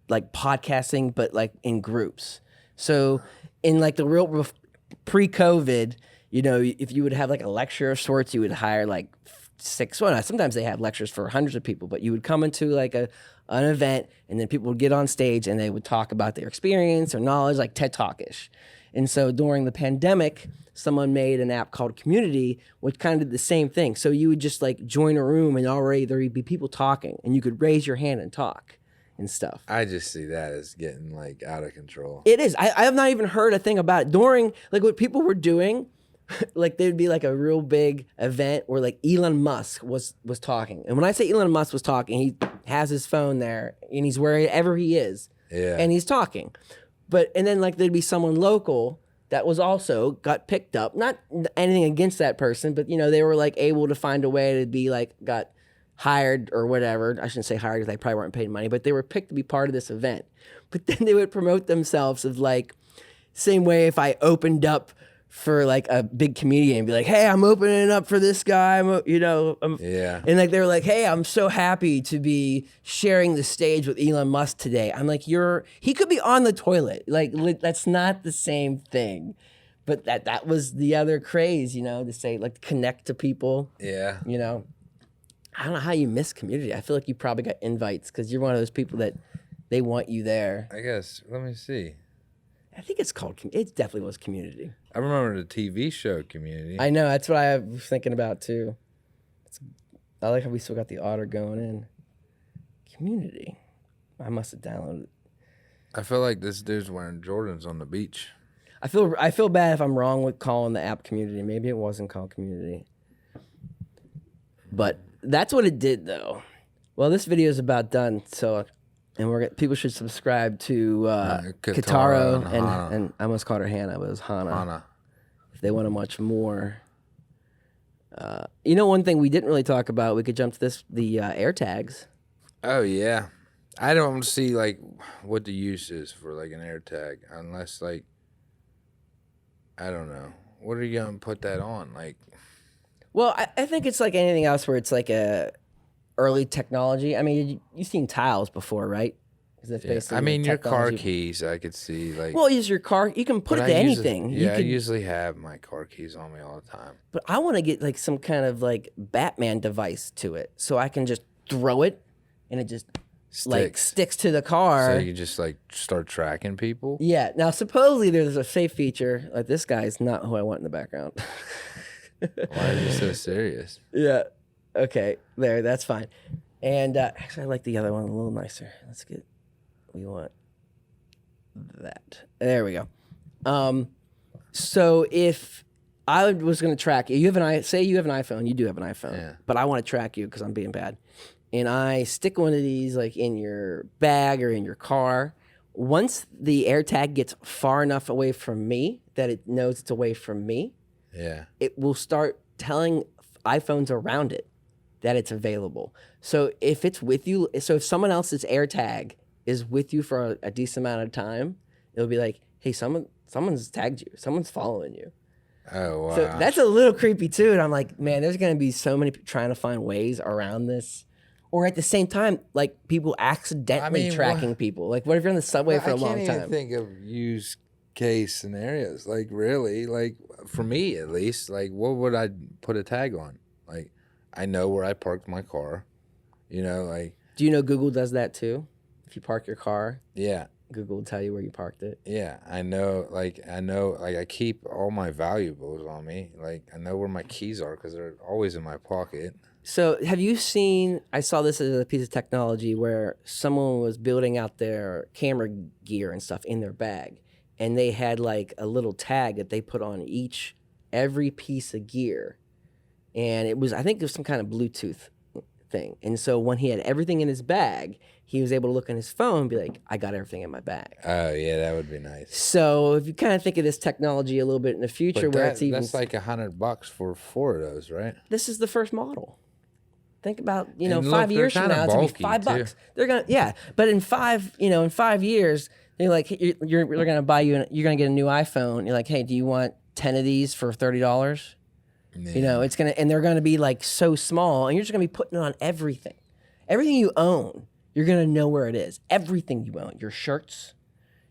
like podcasting, but like in groups. So in like the real pre-COVID, if you would have like a lecture of sorts, you would hire like sometimes they have lectures for hundreds of people, but you would come into like an event, and then people would get on stage and they would talk about their experience or knowledge, like TED Talk-ish. And so during the pandemic, someone made an app called Community, which kind of did the same thing. So you would just like join a room, and already there would be people talking, and you could raise your hand and talk and stuff. I just see that as getting like out of control. It is. I have not even heard a thing about it. During like what people were doing, like there'd be like a real big event where like Elon Musk was talking. And when I say Elon Musk was talking, he has his phone there, and he's wherever he is. Yeah. And he's talking. And then like there'd be someone local that was also got picked up. Not anything against that person, but they were like able to find a way to be like got hired or whatever. I shouldn't say hired because they probably weren't paid money, but they were picked to be part of this event. But then they would promote themselves as like, same way if I opened up for like a big comedian and be like, hey, I'm opening up for this guy, Yeah. And like they were like, hey, I'm so happy to be sharing the stage with Elon Musk today. I'm like, he could be on the toilet. Like that's not the same thing. But that was the other craze, to say like connect to people. Yeah. I don't know how you miss Community. I feel like you probably got invites because you're one of those people that they want you there. I guess. Let me see. I think it's called. It definitely was Community. I remember the TV show Community. I know. That's what I was thinking about too. I like how we still got the otter going in. Community. I must have downloaded it. I feel like this dude's wearing Jordans on the beach. I feel bad if I'm wrong with calling the app Community. Maybe it wasn't called Community. But that's what it did, though. Well, this video is about done. So, and people should subscribe to Kataro Kataro and Hana. and I almost called her Hannah, but it was Hana. If they want to watch more. One thing we didn't really talk about, we could jump to the AirTags. Oh yeah, I don't see like what the use is for like an AirTag unless like I don't know. What are you gonna put that on? Like, Well, I think it's like anything else where it's like a early technology. I mean, you've seen tiles before, right? 'Cause that's basically I mean, your car technology. keys, I could see like. Well, use your car. You can put it but to I anything. Usually, I could, usually have my car keys on me all the time. but I want to get like some kind of like Batman device to it, so I can just throw it, and it just like sticks to the car. So you just like start tracking people. Yeah. Now, supposedly there's a safe feature. Like this guy's not who I want in the background. Why are you so serious? Yeah. Okay. There. That's fine. And actually, I like the other one a little nicer. We want that. There we go. So if I was going to track you, say you have an iPhone. You do have an iPhone. Yeah. But I want to track you because I'm being bad. And I stick one of these like in your bag or in your car. Once the AirTag gets far enough away from me that it knows it's away from me, Yeah. it will start telling iPhones around it that it's available. So if it's with you, so if someone else's AirTag is with you for a decent amount of time, it'll be like, hey, someone's tagged you. Someone's following you. Oh wow. So that's a little creepy too. And I'm like, man, there's gonna be so many people trying to find ways around this. Or at the same time, like people accidentally tracking people. Like, what if you're in the subway for a long I can't time? even think of use case scenarios. Like, really, like for me at least, like what would I put a tag on? Like, I know where I parked my car. You know, like. Do you know Google does that too? If you park your car, Yeah. Google will tell you where you parked it. Yeah, I know. Like I keep all my valuables on me. Like I know where my keys are because they're always in my pocket. So have you seen, I saw this as a piece of technology where someone was building out their camera gear and stuff in their bag. And they had like a little tag that they put on every piece of gear. And I think it was some kind of Bluetooth thing. And so when he had everything in his bag, he was able to look on his phone and be like, I got everything in my bag. Oh yeah, that would be nice. So if you kind of think of this technology a little bit in the future, But where it's even, that's like $100 for 4 of those, right? this is the first model. Think about, And 5 look, years they're from now, kinda it's gonna be $5. bulky, too. They're gonna, but in 5 years, they're like, they're gonna buy you, you're gonna get a new iPhone. You're like, hey, do you want 10 of these for $30? Yeah. It's gonna, and they're gonna be like so small, and you're just gonna be putting it on everything you own. You're gonna know where it is. Everything you own, your shirts,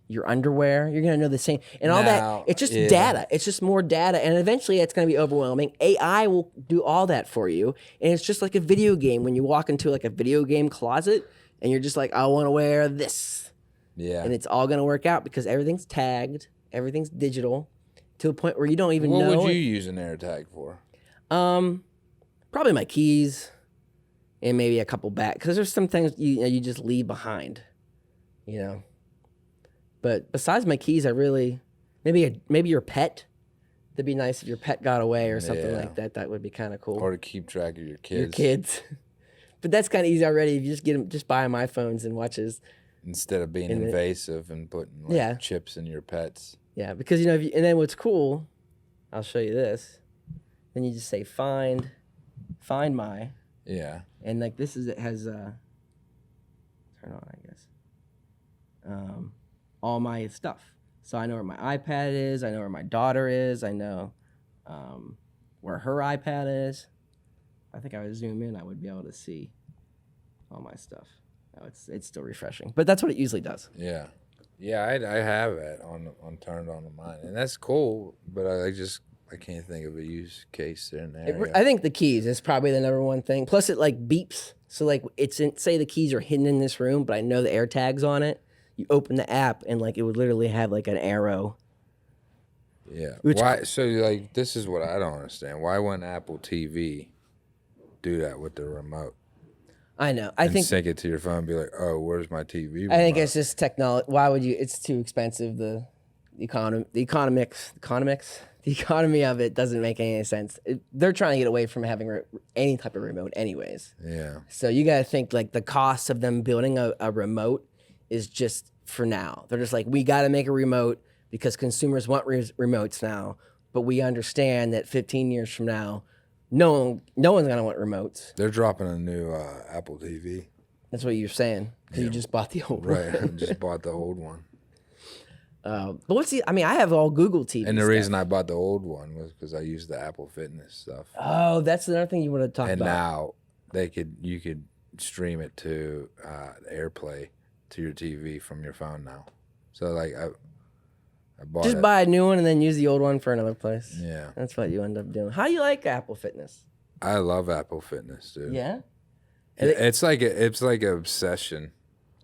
your underwear, you're gonna know the same, and all Now, that. It's just yeah. data. It's just more data, and eventually it's gonna be overwhelming. AI will do all that for you, and it's just like a video game. When you walk into like a video game closet, and you're just like, I want to wear this, Yeah. and it's all gonna work out because everything's tagged, everything's digital, to a point where you don't even What know. would you use an AirTag for? Probably my keys. And maybe a couple back, because there's some things you just leave behind, But besides my keys, I really maybe your pet. That'd be nice if your pet got away or something Yeah. like that. That would be kind of cool. Or to keep track of your kids. Your kids. But that's kind of easy already. If you just buy them iPhones and watches. Instead of being And it- invasive and putting Yeah. chips in your pets. Yeah, because and then what's cool, I'll show you this. Then you just say find my. Yeah. And like it has turn on, I guess. All my stuff. So I know where my iPad is, I know where my daughter is, I know where her iPad is. I think I would zoom in, I would be able to see all my stuff. Oh, it's still refreshing. But that's what it usually does. Yeah. Yeah, I have it on turned on mine. And that's cool, but I can't think of a use case there. I think the keys is probably the number one thing. Plus, it like beeps. So like say the keys are hidden in this room, but I know the AirTag's on it. You open the app and like it would literally have like an arrow. Yeah. Why? So like this is what I don't understand. Why wouldn't Apple TV do that with the remote? I know. I think sync it to your phone and be like, oh, where's my TV remote? I think it's just technology. Why would you? It's too expensive. The economy of it doesn't make any sense. They're trying to get away from having any type of remote anyways. Yeah. So you got to think like the cost of them building a remote is just for now. They're just like, we got to make a remote because consumers want remotes now, but we understand that 15 years from now, no one's going to want remotes. They're dropping a new Apple TV. That's what you're saying. You just bought the old one. Right. I just bought the old one. But I have all Google TV. And the stuff. reason I bought the old one was because I used the Apple Fitness stuff. Oh, that's another thing you want to talk And about. now you could stream it to AirPlay to your TV from your phone now. So like I bought Just it. buy a new one and then use the old one for another place. Yeah. That's what you end up doing. How do you like Apple Fitness? I love Apple Fitness, dude. Yeah. It's like an obsession.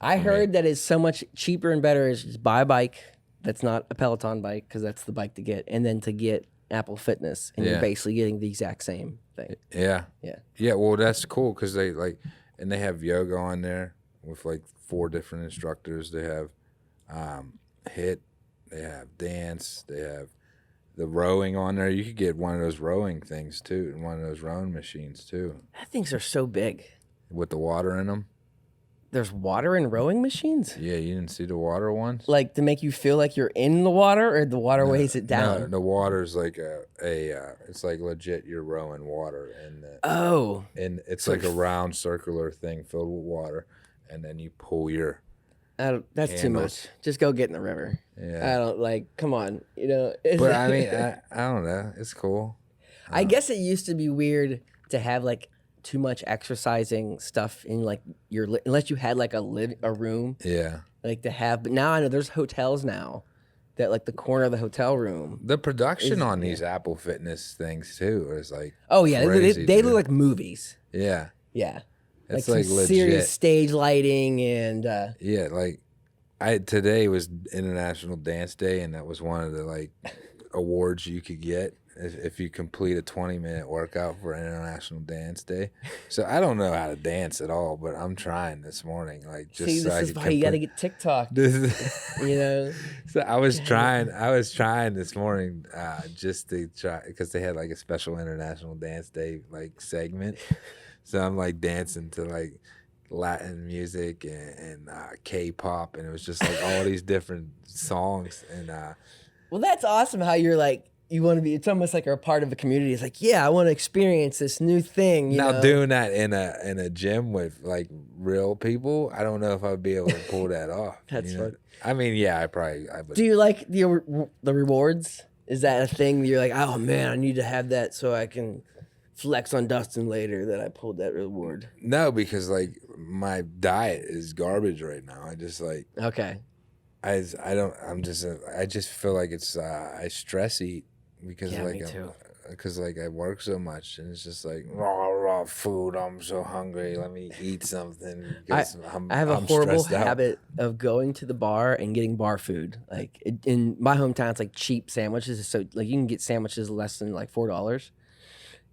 I heard that it's so much cheaper and better is just buy a bike that's not a Peloton bike because that's the bike to get, and then to get Apple Fitness, and you're Yeah. basically getting the exact same thing. Yeah. Yeah. Yeah, well that's cool because they and they have yoga on there with like 4 different instructors. They have HIIT, they have dance, they have the rowing on there. You could get one of those rowing things too, and one of those rowing machines too, That things are so big. with the water in them. There's water in rowing machines? Yeah, you didn't see the water ones? Like to make you feel like you're in the water, or the water weighs it down? No, the water's like it's like legit you're rowing water, and Oh. and it's like a round circular thing filled with water, and then you pull your That's too Candles. much. Just go get in the river. Yeah. I don't like. Come on, But I mean, I don't know. It's cool. I guess it used to be weird to have like too much exercising stuff in like unless you had like a room Yeah. like to have. But now I know there's hotels now that like the corner of the hotel room. The production on these Apple Fitness things too is like Oh yeah, crazy, they look dude. like movies. Yeah. Yeah, It's like like some legit. serious stage lighting and Yeah, like today was International Dance Day, and that was one of the like awards you could get if you complete a 20-minute workout for International Dance Day. So I don't know how to dance at all, but I'm trying this morning. Like just see, so this I is could why you got to complete- get TikTok. This is- You know, So I was trying this morning just to try because they had like a special International Dance Day like segment. So I'm like dancing to like Latin music and K-pop, and it was just like all these different songs. And well, that's awesome. How you're like you want to be. It's almost like you're a part of a community. It's like, yeah, I want to experience this new thing. You now know? doing that in a gym with like real people, I don't know if I'd be able to pull that off. That's you know? fun. I mean, yeah, I would. Do you like the rewards? Is that a thing that you're like, oh man, I need to have that so I can flex on Dustin later that I pulled that reward? No, because like my diet is garbage right now. I just like Okay. I just feel like it's I stress eat because Yeah, like me too. because like I work so much, and it's just like raw food. I'm so hungry. Let me eat something. Because I have a I'm horrible stressed out. habit of going to the bar and getting bar food. Like in my hometown, it's like cheap sandwiches. So like you can get sandwiches less than like $4,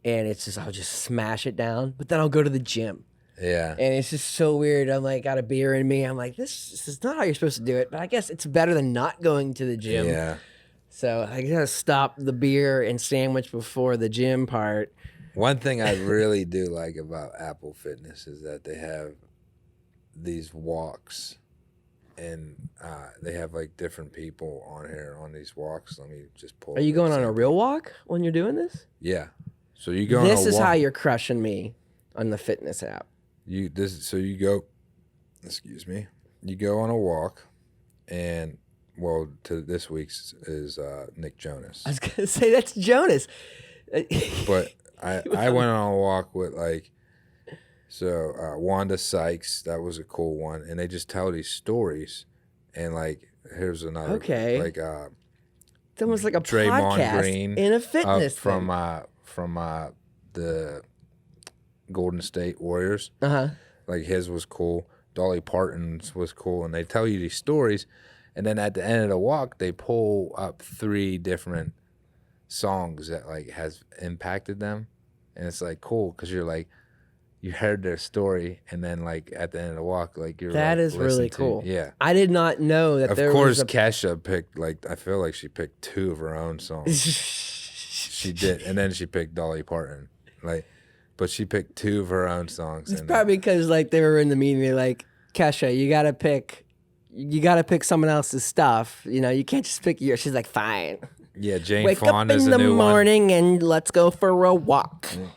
and it's just I'll just smash it down. But then I'll go to the gym, Yeah. and it's just so weird. I'm like got a beer in me. I'm like this is not how you're supposed to do it. But I guess it's better than not going to the gym. Yeah. So I gotta stop the beer and sandwich before the gym part. One thing I really do like about Apple Fitness is that they have these walks, and they have like different people on here on these walks. Let me just pull. Are you up going on a example. real walk when you're doing this? Yeah. So you go. This on a is walk. how you're crushing me on the fitness app. So you go. Excuse me. You go on a walk, and well, to this week's is Nick Jonas. I was gonna say that's Jonas. But I went on a walk with like, so Wanda Sykes, that was a cool one, and they just tell these stories, and like here's another, Okay. like It's almost like a Draymond podcast Green in a fitness from the Golden State Warriors, like his was cool. Dolly Parton's was cool, and they tell you these stories, and then at the end of the walk, they pull up 3 different songs that like has impacted them, and it's like cool because you're like you heard their story, and then like at the end of the walk, like you're That like, is really listening to- cool. Yeah, I did not know that of there course was a. Kesha picked like I feel like she picked 2 of her own songs. She did, and then she picked Dolly Parton, like, but she picked 2 of her own songs. It's and probably because like they were in the meeting. They're like, Kesha, you gotta pick someone else's stuff. You know, you can't just pick yours. She's like, fine. yeah, Jane Wake up Fonda's in a the new morning and let's go for a walk. one.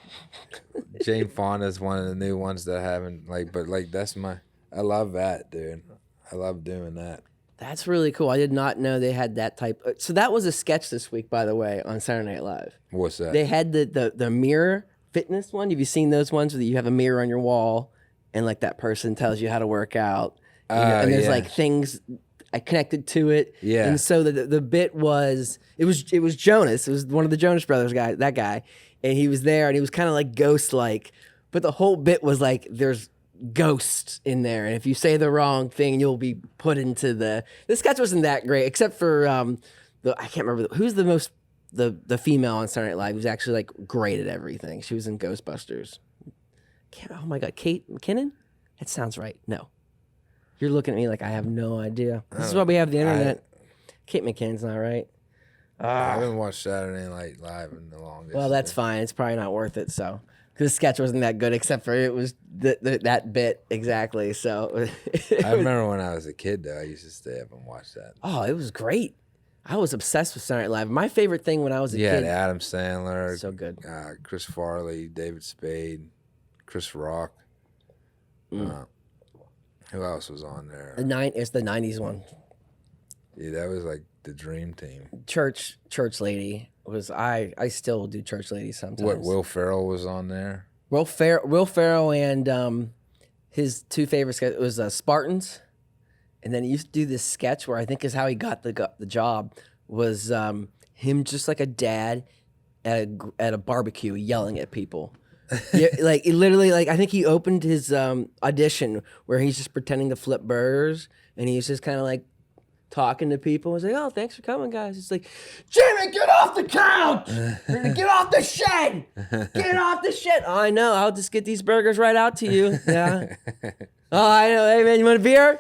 Jane Fonda's one of the new ones that I haven't like, but like I love that, dude. I love doing that. That's really cool. I did not know they had that type. So that was a sketch this week, by the way, on Saturday Night Live. What's that? They had the mirror fitness one. Have you seen those ones where you have a mirror on your wall and like that person tells you how to work out? And there's yeah. like things connected to it. Yeah. And so the bit was it was Jonas. It was one of the Jonas Brothers that guy. And he was there and he was kind of like ghost like, but the whole bit was like there's ghosts in there, and if you say the wrong thing, you'll be put into the sketch wasn't that great, except for I can't remember who's the female on Saturday Night Live who's actually like great at everything. She was in Ghostbusters. Oh my God, Kate McKinnon? That sounds right. No. You're looking at me like I have no idea. This is why we have the internet. Kate McKinnon's not right. I haven't watched Saturday Night Live in the longest. Well, that's fine. It's probably not worth it. So, because the sketch wasn't that good, except for it was that bit exactly. So, I remember when I was a kid, though. I used to stay up and watch that. oh, it was great. I was obsessed with Saturday Night Live. My favorite thing when I was a Yeah, kid. Adam Sandler, So good. Chris Farley, David Spade, Chris Rock. Who else was on there? It's the 90s one. Yeah, that was like the dream team. Church lady was I still do church lady sometimes. What, Will Ferrell was on there? Will Ferrell and his two favorite sketches was Spartans, and then he used to do this sketch where I think is how he got the job was him just like a dad at a barbecue yelling at people. Yeah, like literally, like I think he opened his audition where he's just pretending to flip burgers, and he's just kind of like talking to people. He's like, "Oh, thanks for coming, guys." It's like, "Jimmy, get off the couch! Get off the shed! Get off the shed!" "Oh, I know. I'll just get these burgers right out to you." Yeah. "Oh, I know. Hey, man, you want a beer?"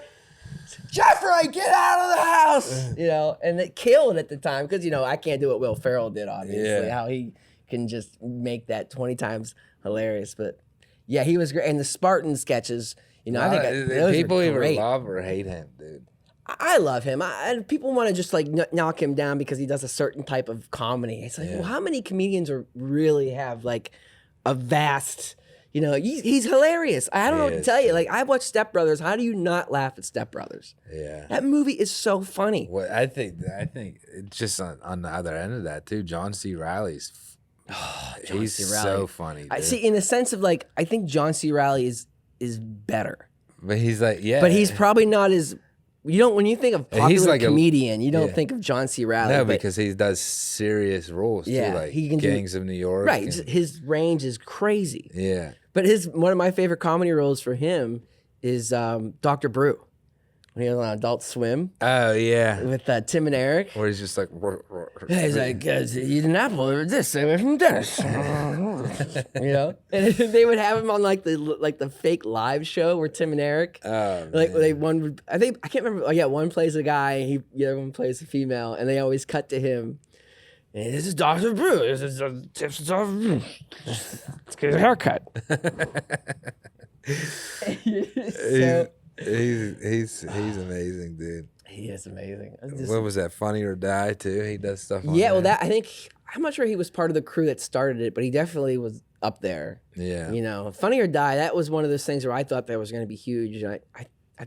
"Jeffrey, get out of the house!" You know, and it killed at the time because I can't do what Will Ferrell did. Obviously, Yeah. how he can just make that 20 times hilarious. But yeah, he was great. And the Spartan sketches, I think those people were either great. love or hate him, dude. I love him. And people want to just like knock him down because he does a certain type of comedy. It's like, well, how many comedians really have like a vast, he's hilarious. I don't know what to tell you. Like I watched Step Brothers. How do you not laugh at Step Brothers? Yeah. That movie is so funny. Well, I think it's just on the other end of that too. John C. Reilly's he's C. Reilly. so funny. Dude. I see in the sense of like, I think John C. Reilly is better, But he's like, but he's probably not as, when you think of popular like comedian, you don't think of John C. Reilly. No, but because he does serious roles too, like he can do- Gangs of New York. right. and- His range is crazy. yeah. But one of my favorite comedy roles for him is Dr. Brew. When he was on Adult Swim Oh yeah. with Tim and Eric. Where he's just like, He's like, eat an apple or this away from Dennis. And they would have him on like the fake live show where Tim and Eric, I can't remember. Oh yeah, one plays a guy, the other one plays a female, and they always cut to him. And this is Dr. Brew. This is tips of Dr. Brew. Let's get a haircut. He's amazing, dude. He is amazing. What was that? Funny or Die too. He does stuff. On Yeah, well, there. I'm not sure he was part of the crew that started it, but he definitely was up there. Yeah. Funny or Die. That was one of those things where I thought that was going to be huge. And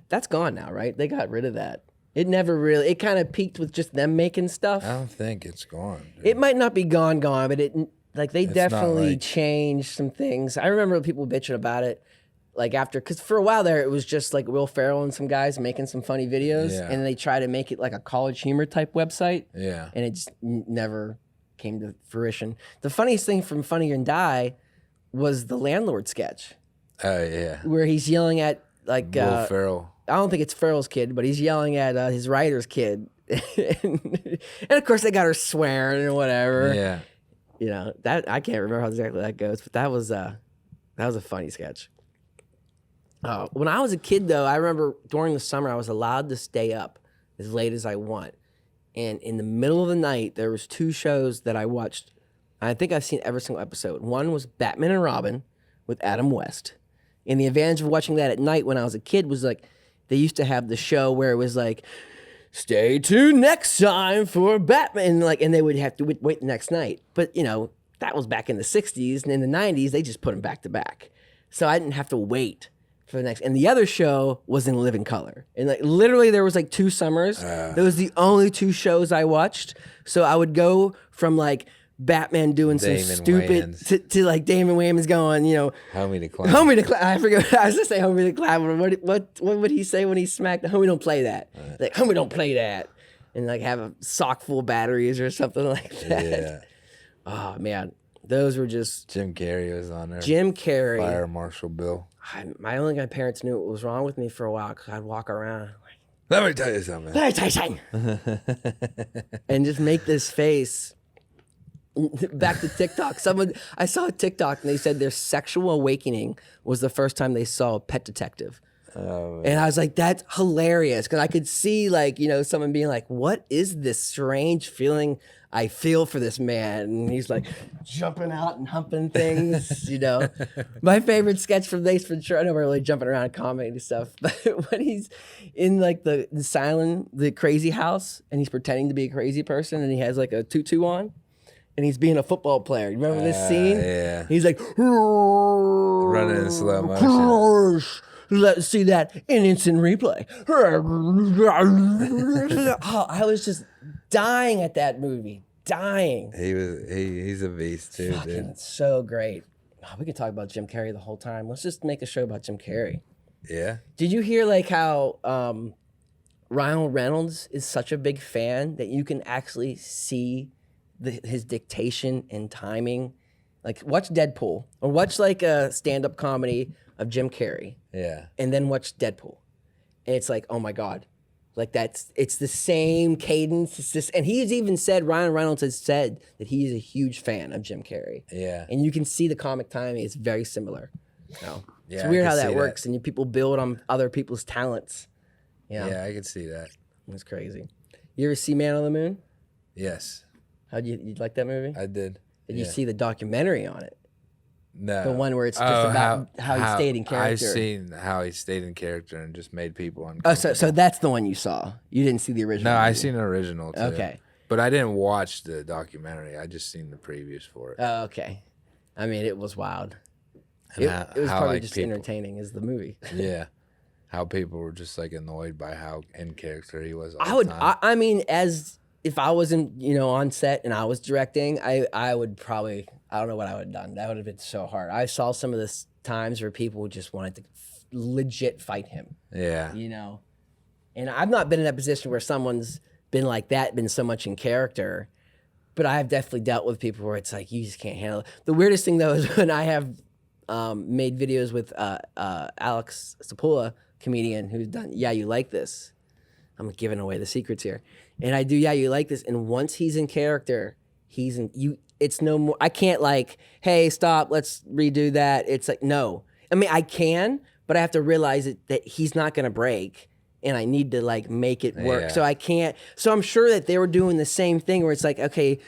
that's gone now, right? They got rid of that. It never really. It kind of peaked with just them making stuff. I don't think it's gone. Dude. It might not be gone, but they It's definitely not like- changed some things. I remember people bitching about it. Like because for a while there, it was just like Will Ferrell and some guys making some funny videos, Yeah. and they try to make it like a College Humor type website, Yeah. and it just never came to fruition. The funniest thing from Funny or Die was the landlord sketch, Oh yeah. where he's yelling at like Will Ferrell. I don't think it's Ferrell's kid, but he's yelling at his writer's kid, and of course they got her swearing and whatever. Yeah. That I can't remember how exactly that goes, but that was a funny sketch. When I was a kid, though, I remember during the summer I was allowed to stay up as late as I want, and in the middle of the night there was two shows that I watched. I think I've seen every single episode. One was Batman and Robin with Adam West, and the advantage of watching that at night when I was a kid was like they used to have the show where it was like, "Stay tuned next time for Batman," and they would have to wait the next night. But that was back in the '60s, and in the '90s they just put them back to back, so I didn't have to wait for the next. And the other show was in living color, and like literally there was like 2 summers. Those was the only 2 shows I watched. So I would go from like Batman doing some Damon stupid Wayans. to like Damon Wayans going, Homie to Clown. homie to clap. I forget. I was gonna say homie to clap. What would he say when he smacked? Homie, don't play that. Like homie, don't play that. And like have a sock full of batteries or something like that. Yeah. Oh man, those were just Jim Carrey was on there. Jim Carrey. Fire Marshal Bill. My parents knew what was wrong with me for a while because I'd walk around like, Let me tell you something. "Let me tell you something," and just make this face. Back to TikTok. I saw a TikTok and they said their sexual awakening was the first time they saw Pet Detective. And I was like, that's hilarious. Because I could see like, someone being like, what is this strange feeling I feel for this man? And he's like jumping out and humping things, My favorite sketch from Ace Ventura, I know we're really jumping around comedy and stuff, but when he's in like the crazy house and he's pretending to be a crazy person and he has like a tutu on. And he's being a football player. You remember this scene? Yeah. He's like, Running in slow motion. Let's see that in instant replay. Oh, I was just dying at that movie. Dying. He's a beast too, Fucking, dude. it's so great. Oh, we could talk about Jim Carrey the whole time. Let's just make a show about Jim Carrey. Yeah. Did you hear like how Ryan Reynolds is such a big fan that you can actually see his dictation and timing? Like watch Deadpool or watch like a stand-up comedy of Jim Carrey. Yeah. And then watch Deadpool. And it's like, oh my God. Like it's the same cadence. It's this, and he's even said, Ryan Reynolds has said that he is a huge fan of Jim Carrey. Yeah. And you can see the comic timing is very similar. So, Yeah, it's I weird can how see that that. works. And people build on other people's talents. Yeah, I could see that. It's crazy. You ever see Man on the Moon? Yes, How'd you like that movie? I did. Did you see the documentary on it? No. The one where it's just about how he stayed in character. I've seen how he stayed in character and just made people Oh, uncomfortable. so that's the one you saw. You didn't see the original. No, I movie. seen the original too. Okay. But I didn't watch the documentary. I just seen the previews for it. Oh, okay. I mean, it was wild. And It was how, probably like, just people- entertaining as the movie. Yeah. How people were just like annoyed by how in character he was all I the would. time. I mean, as if I wasn't, on set and I was directing, I would probably. I don't know what I would have done. That would have been so hard. I saw some of the times where people just wanted to legit fight him. Yeah. And I've not been in that position where someone's been like that, been so much in character. But I've definitely dealt with people where it's like you just can't handle it. The weirdest thing though is when I have made videos with Alex Sapula, comedian, who's done Yeah, You Like This. I'm giving away the secrets here. And I do Yeah, You Like This. And once he's in character, he's in you. It's no more. I can't like, hey, stop. Let's redo that. It's like no. I mean, I can, but I have to realize that he's not going to break, and I need to like make it work. Yeah. So I can't. So I'm sure that they were doing the same thing where it's like, okay,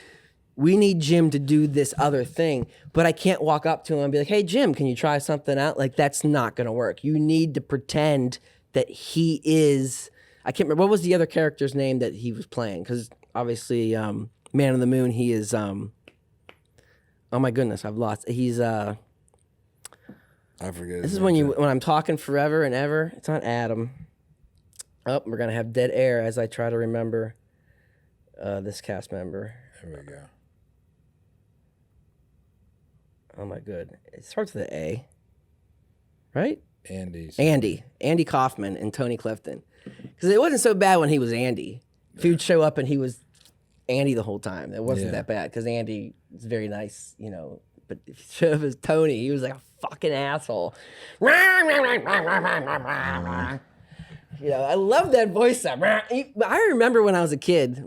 we need Jim to do this other thing, but I can't walk up to him and be like, hey, Jim, can you try something out? Like that's not going to work. You need to pretend that he is. I can't remember what was the other character's name that he was playing, because obviously, Man on the Moon, he is. Oh my goodness, I've lost. He's I forget. This his is name, when I'm talking forever and ever. It's not Adam. Oh, we're gonna have dead air as I try to remember this cast member. There we go. Oh my good. It starts with an A. Right? Andy Kaufman and Tony Clifton. Because it wasn't so bad when he was Andy. If he would show up and he was Andy the whole time, it wasn't that bad. Because Andy is very nice, But if he showed up as Tony, he was like a fucking asshole. I love that voice. I remember when I was a kid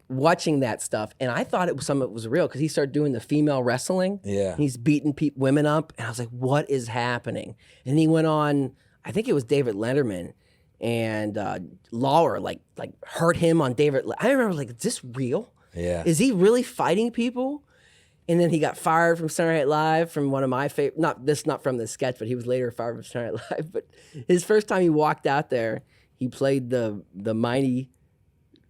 watching that stuff, and I thought some of it was real because he started doing the female wrestling. Yeah. He's beating women up, and I was like, what is happening? And he went on, I think it was David Letterman, and Lawler like hurt him on David. I remember like, is this real? Yeah. Is he really fighting people? And then he got fired from Saturday Night Live from one of my favorite, not from this sketch, but he was later fired from Saturday Night Live. But his first time he walked out there, he played the Mighty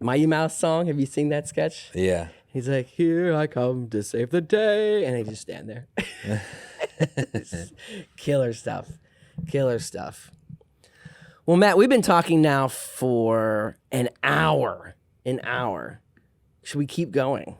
Mouse song. Have you seen that sketch? Yeah. He's like, here I come to save the day. And he just stand there. Killer stuff. Well, Matt, we've been talking now for an hour. Should we keep going?